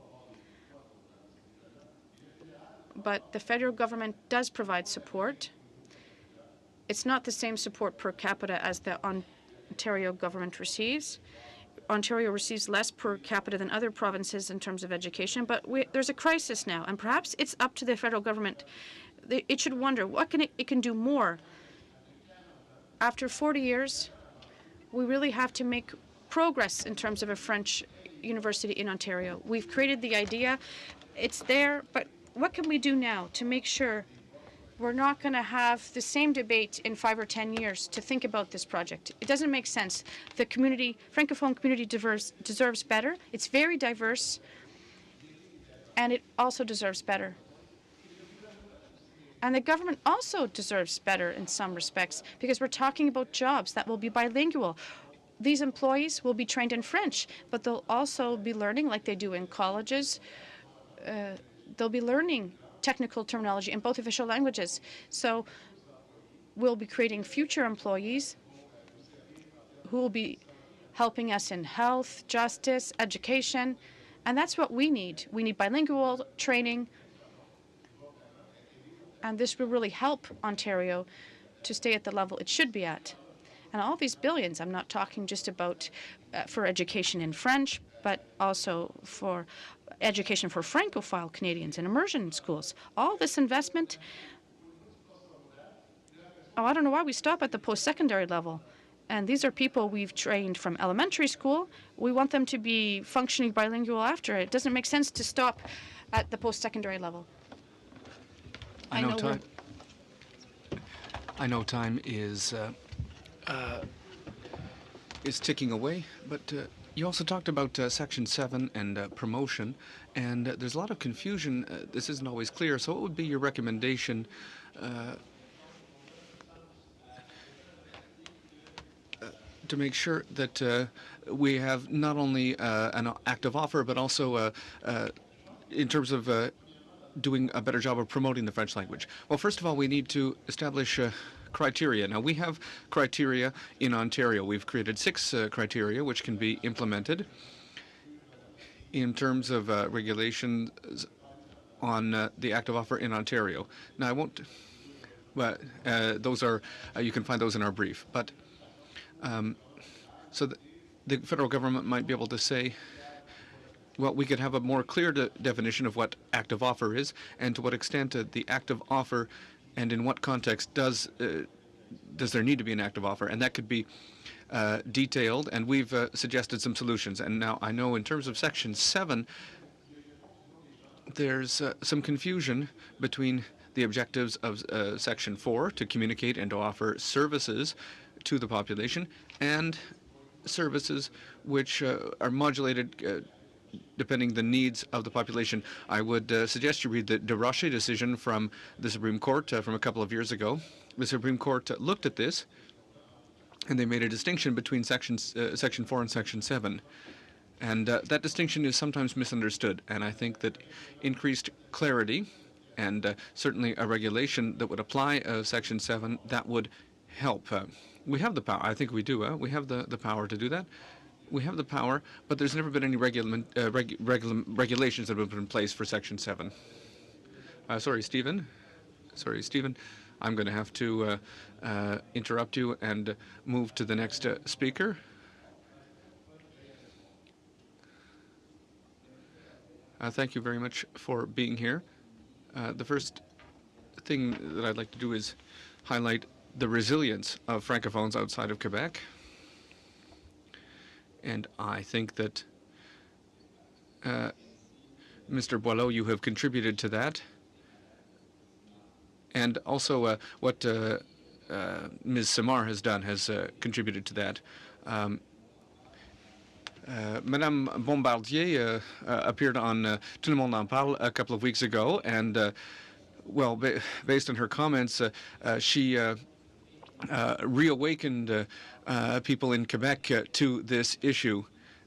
But the federal government does provide support. It's not the same support per capita as the Ontario government receives. Ontario receives less per capita than other provinces in terms of education, but there's a crisis now, and perhaps it's up to the federal government. It should wonder what it can do more. After 40 years, we really have to make progress in terms of a French university in Ontario. We've created the idea, it's there, but what can we do now to make sure we're not going to have the same debate in 5 or 10 years to think about this project? It doesn't make sense. The community, Francophone community deserves better. It's very diverse, and it also deserves better. And the government also deserves better in some respects, because we're talking about jobs that will be bilingual. These employees will be trained in French, but they'll also be learning, like they do in colleges, they'll be learning technical terminology in both official languages. So we'll be creating future employees who will be helping us in health, justice, education, and that's what we need. We need bilingual training, and this will really help Ontario to stay at the level it should be at. And all these billions, I'm not talking just about for education in French, but also for education for Francophile Canadians in immersion schools. All this investment, I don't know why we stop at the post-secondary level. And these are people we've trained from elementary school. We want them to be functioning bilingual after. It doesn't make sense to stop at the post-secondary level. I know time is ticking away, but you also talked about Section 7 and promotion, and there's a lot of confusion. This isn't always clear, so what would be your recommendation to make sure that we have not only an active offer, but also in terms of doing a better job of promoting the French language? Well, first of all, we need to establish criteria. Now, we have criteria in Ontario. We've created 6 criteria which can be implemented in terms of regulations on the active offer in Ontario. Now, I won't, but those are, you can find those in our brief. But so the federal government might be able to say, well, we could have a more clear definition of what active offer is, and to what extent the active offer, and in what context does there need to be an active offer, and that could be detailed. And we've suggested some solutions. And now I know in terms of Section 7, there's some confusion between the objectives of Section 4 to communicate and to offer services to the population, and services which are modulated depending the needs of the population. I would suggest you read the De Rocher decision from the Supreme Court from a couple of years ago. The Supreme Court looked at this, and they made a distinction between Section 4 and Section 7. And that distinction is sometimes misunderstood, and I think that increased clarity and certainly a regulation that would apply Section 7, that would help. We have the power. I think we do. We have the power to do that. We have the power, but there's never been any regulations that have been put in place for Section 7. Sorry, Stephen. I'm going to have to interrupt you and move to the next speaker. Thank you very much for being here. The first thing that I'd like to do is highlight the resilience of Francophones outside of Quebec. And I think that, Mr. Boileau, you have contributed to that. And also what Ms. Samar has done has contributed to that. Madame Bombardier appeared on Tout le monde en parle a couple of weeks ago, and well, based on her comments, she reawakened people in Quebec to this issue,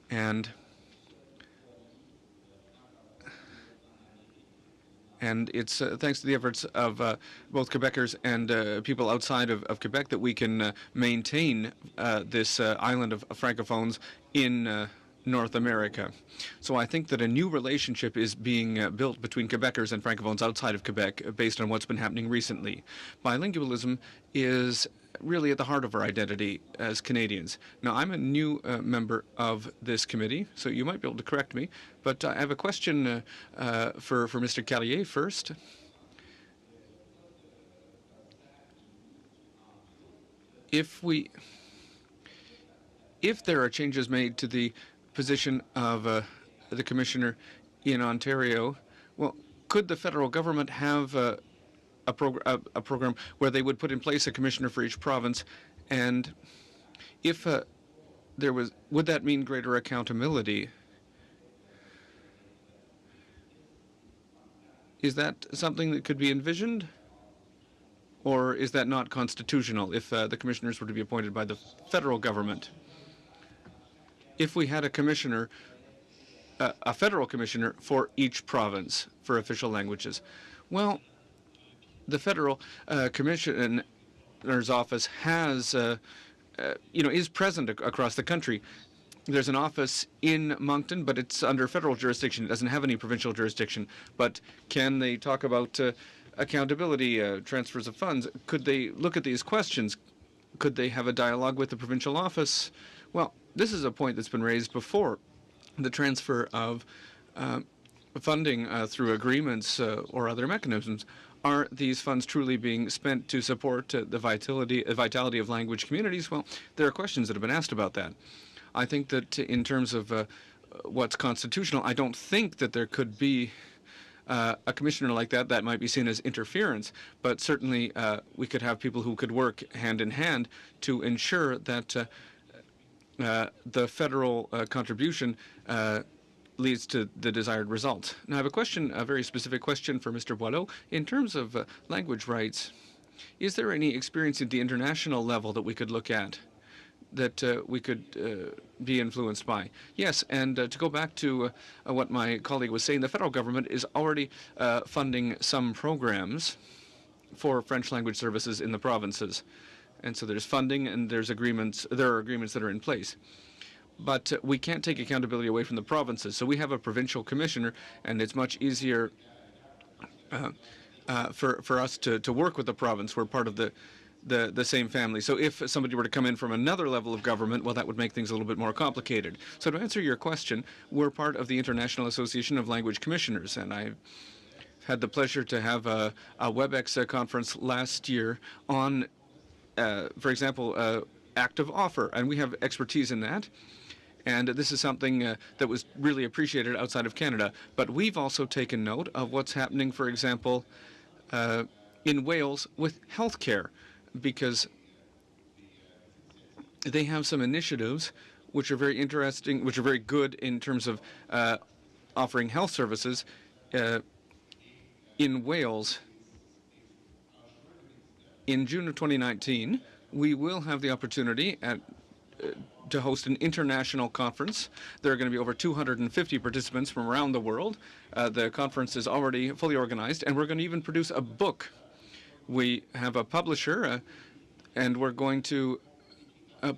and it's thanks to the efforts of both Quebecers and people outside of Quebec that we can maintain this island of Francophones in North America. So I think that a new relationship is being built between Quebecers and Francophones outside of Quebec based on what's been happening recently. Bilingualism is really at the heart of our identity as Canadians. Now, I'm a new member of this committee, so you might be able to correct me, but I have a question for Mr. Carrier first. If there are changes made to the position of the commissioner in Ontario, well, could the federal government have a program where they would put in place a commissioner for each province, and if would that mean greater accountability? Is that something that could be envisioned, or is that not constitutional if the commissioners were to be appointed by the federal government? If we had a commissioner, a federal commissioner for each province for official languages, well, the federal commissioner's office has, is present across the country. There's an office in Moncton, but it's under federal jurisdiction. It doesn't have any provincial jurisdiction. But can they talk about accountability, transfers of funds? Could they look at these questions? Could they have a dialogue with the provincial office? Well, this is a point that's been raised before. The transfer of funding through agreements or other mechanisms. Are these funds truly being spent to support the vitality of language communities? Well, there are questions that have been asked about that. I think that in terms of what's constitutional, I don't think that there could be a commissioner like that. That might be seen as interference, but certainly we could have people who could work hand in hand to ensure that the federal contribution leads to the desired result. Now, I have a question, a very specific question for Mr. Boileau. In terms of language rights, is there any experience at the international level that we could look at, that we could be influenced by? Yes, and to go back to what my colleague was saying, the federal government is already funding some programs for French language services in the provinces. And so there's funding and there's agreements. There are agreements that are in place. But we can't take accountability away from the provinces. So we have a provincial commissioner, and it's much easier for us to work with the province. We're part of the same family. So if somebody were to come in from another level of government, well, that would make things a little bit more complicated. So to answer your question, we're part of the International Association of Language Commissioners, and I had the pleasure to have a WebEx conference last year on, for example, active offer, and we have expertise in that. And this is something that was really appreciated outside of Canada. But we've also taken note of what's happening, for example, in Wales with healthcare, because they have some initiatives which are very interesting, which are very good in terms of offering health services in Wales. In June of 2019, we will have the opportunity to host an international conference. There are going to be over 250 participants from around the world. The conference is already fully organized, and we're going to even produce a book. We have a publisher, and we're going to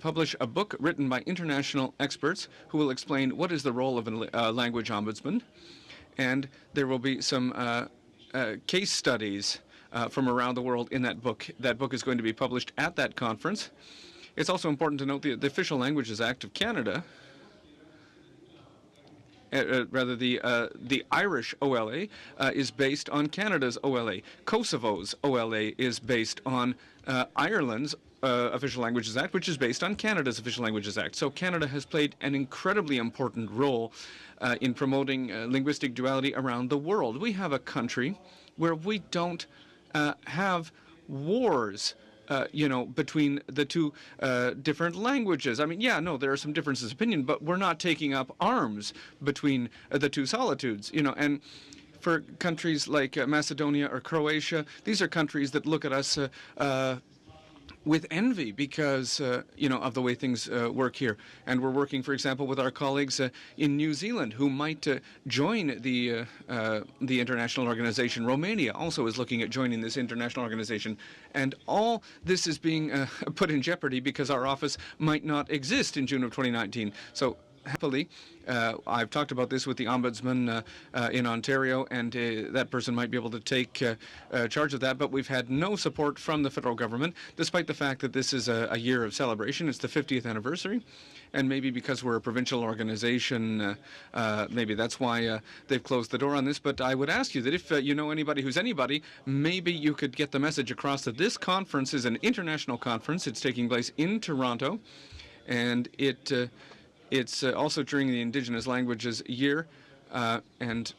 publish a book written by international experts who will explain what is the role of a language ombudsman. And there will be some case studies from around the world in that book. That book is going to be published at that conference. It's also important to note the Official Languages Act of Canada, rather the Irish OLA is based on Canada's OLA. Kosovo's OLA is based on Ireland's Official Languages Act, which is based on Canada's Official Languages Act. So Canada has played an incredibly important role in promoting linguistic duality around the world. We have a country where we don't have wars between the two different languages. I mean, yeah, no, there are some differences of opinion, but we're not taking up arms between the two solitudes, and for countries like Macedonia or Croatia. These are countries that look at us with envy because, of the way things work here. And we're working, for example, with our colleagues in New Zealand who might join the international organization. Romania also is looking at joining this international organization. And all this is being put in jeopardy because our office might not exist in June of 2019. So happily, I've talked about this with the Ombudsman in Ontario, and that person might be able to take charge of that, but we've had no support from the federal government, despite the fact that this is a year of celebration. It's the 50th anniversary, and maybe because we're a provincial organization, maybe that's why they've closed the door on this. But I would ask you that if you know anybody who's anybody, maybe you could get the message across that this conference is an international conference. It's taking place in Toronto, and it's also during the Indigenous Languages Year, and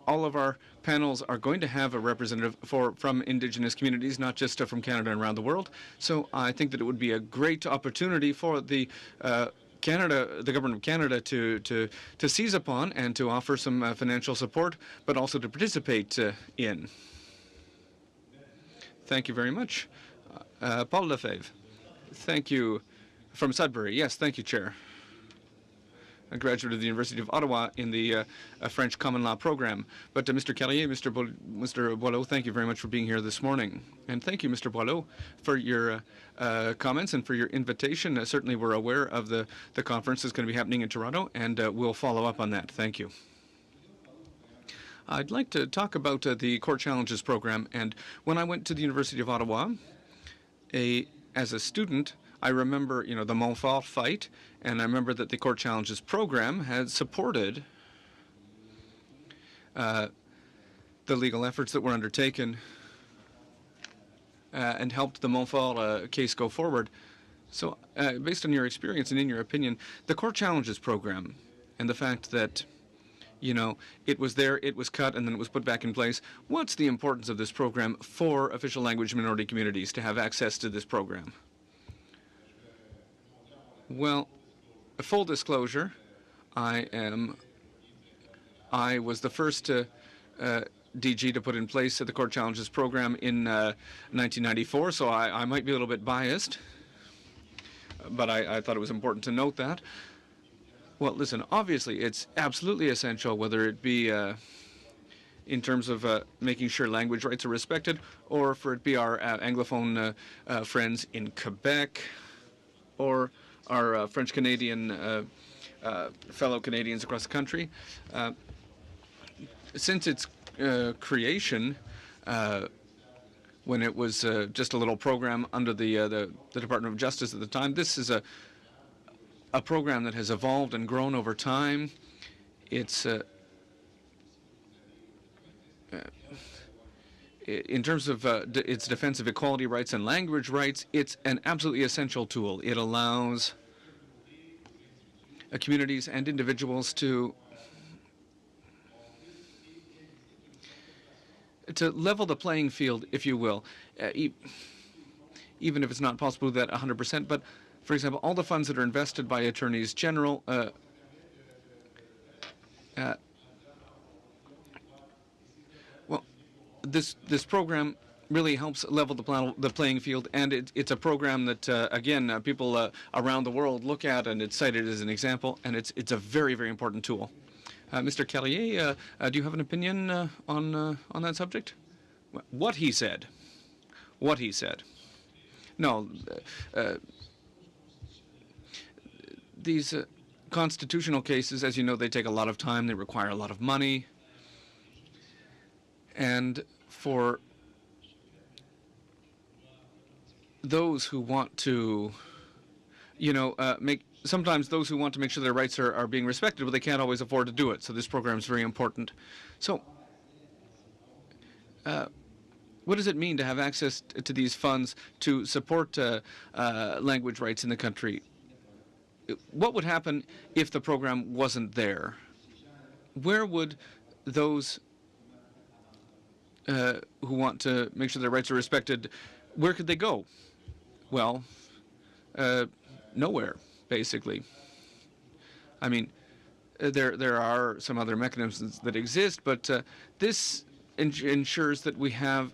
all of our panels are going to have a representative from Indigenous communities, not just from Canada and around the world. So I think that it would be a great opportunity for the government of Canada to seize upon and to offer some financial support, but also to participate in. Thank you very much. Paul Lefebvre. Thank you. From Sudbury. Yes, thank you, Chair. A graduate of the University of Ottawa in the French Common Law program. But Mr. Carrier, Mr. Boileau, thank you very much for being here this morning. And thank you, Mr. Boileau, for your comments and for your invitation. Certainly we're aware of the conference that's going to be happening in Toronto, and we'll follow up on that. Thank you. I'd like to talk about the Court Challenges program. And when I went to the University of Ottawa, as a student, I remember, the Montfort fight, and I remember that the Court Challenges program had supported the legal efforts that were undertaken and helped the Montfort case go forward. So, based on your experience and in your opinion, the Court Challenges program and the fact that, it was there, it was cut, and then it was put back in place, what's the importance of this program for official language minority communities to have access to this program? Well, full disclosure, I was the first DG to put in place the Court Challenges program in 1994, so I might be a little bit biased, but I thought it was important to note that. Well, listen, obviously it's absolutely essential, whether it be in terms of making sure language rights are respected, or for it be our Anglophone friends in Quebec, or our French-Canadian fellow Canadians across the country. Since its creation, when it was just a little program under the Department of Justice at the time, this is a program that has evolved and grown over time. It's in terms of its defense of equality rights and language rights, it's an absolutely essential tool. It allows communities and individuals to level the playing field, if you will, even if it's not possible to do that 100%. But, for example, all the funds that are invested by attorneys general this program really helps level the playing field, and it's a program that, again, people around the world look at, and it's cited as an example, and it's a very, very important tool. Mr. Carrier, do you have an opinion on that subject? What he said. What he said. No, these constitutional cases, as you know, they take a lot of time, they require a lot of money, and for those who want to, sometimes those who want to make sure their rights are being respected, but they can't always afford to do it. So this program is very important. So what does it mean to have access to these funds to support language rights in the country? What would happen if the program wasn't there? Where would those who want to make sure their rights are respected, where could they go? Well, nowhere, basically. I mean, there are some other mechanisms that exist, but this ensures that we have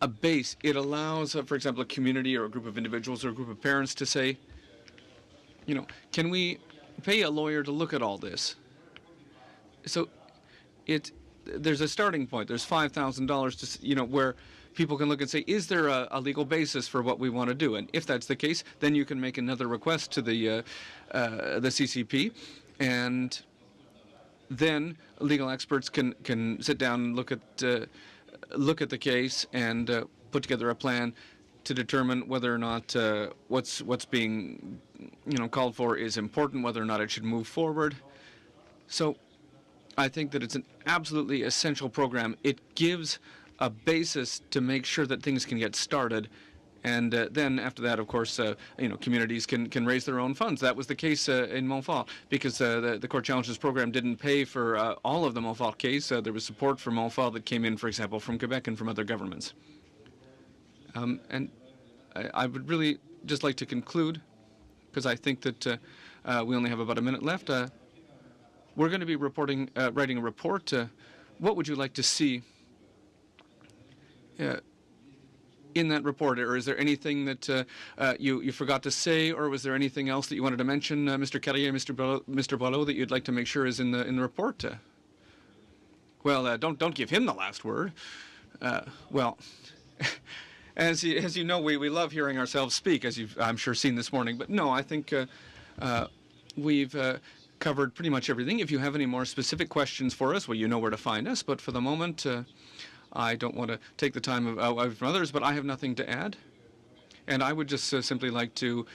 a base. It allows, for example, a community or a group of individuals or a group of parents to say, you know, can we pay a lawyer to look at all this? So there's a starting point. There's $5,000 to, you know, where people can look and say, is there a legal basis for what we want to do? And if that's the case, then you can make another request to the CCP, and then legal experts can sit down and look at the case and put together a plan to determine whether or not what's being, you know, called for is important, whether or not it should move forward. So I think that it's an absolutely essential program. It gives a basis to make sure that things can get started. And then after that, of course, you know, communities can raise their own funds. That was the case in Montfort, because the Court Challenges program didn't pay for all of the Montfort case. There was support for Montfort that came in, for example, from Quebec and from other governments. And I would really just like to conclude, because I think that we only have about a minute left. We're going to be writing a report. What would you like to see in that report, or is there anything that you forgot to say, or was there anything else that you wanted to mention, Mr. Carrier, Mr. Boileau, that you'd like to make sure is in the report? Well, don't give him the last word. Well, as you know, we love hearing ourselves speak, as you've, I'm sure, seen this morning. But no, I think we've covered pretty much everything. If you have any more specific questions for us, well, you know where to find us. But for the moment, I don't want to take the time of from others, but I have nothing to add. And I would just simply like to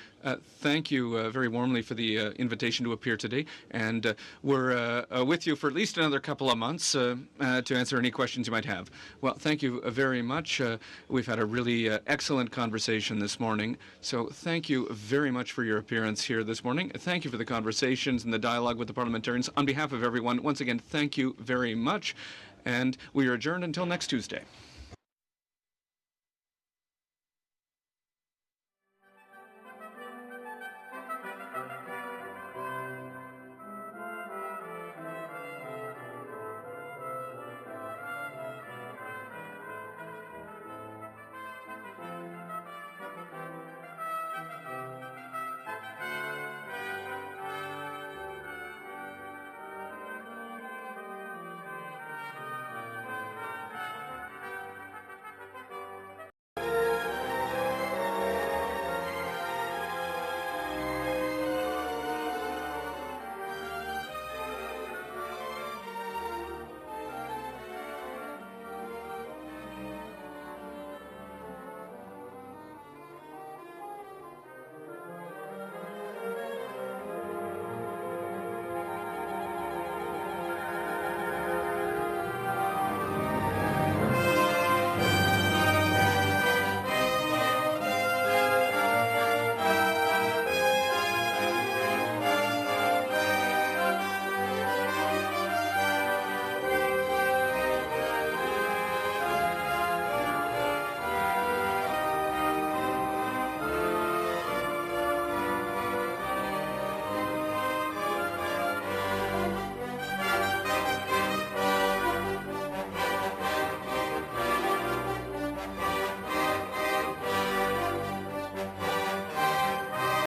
thank you very warmly for the invitation to appear today. And we're with you for at least another couple of months to answer any questions you might have. Well, thank you very much. We've had a really excellent conversation this morning. So thank you very much for your appearance here this morning. Thank you for the conversations and the dialogue with the parliamentarians. On behalf of everyone, once again, thank you very much. And we are adjourned until next Tuesday.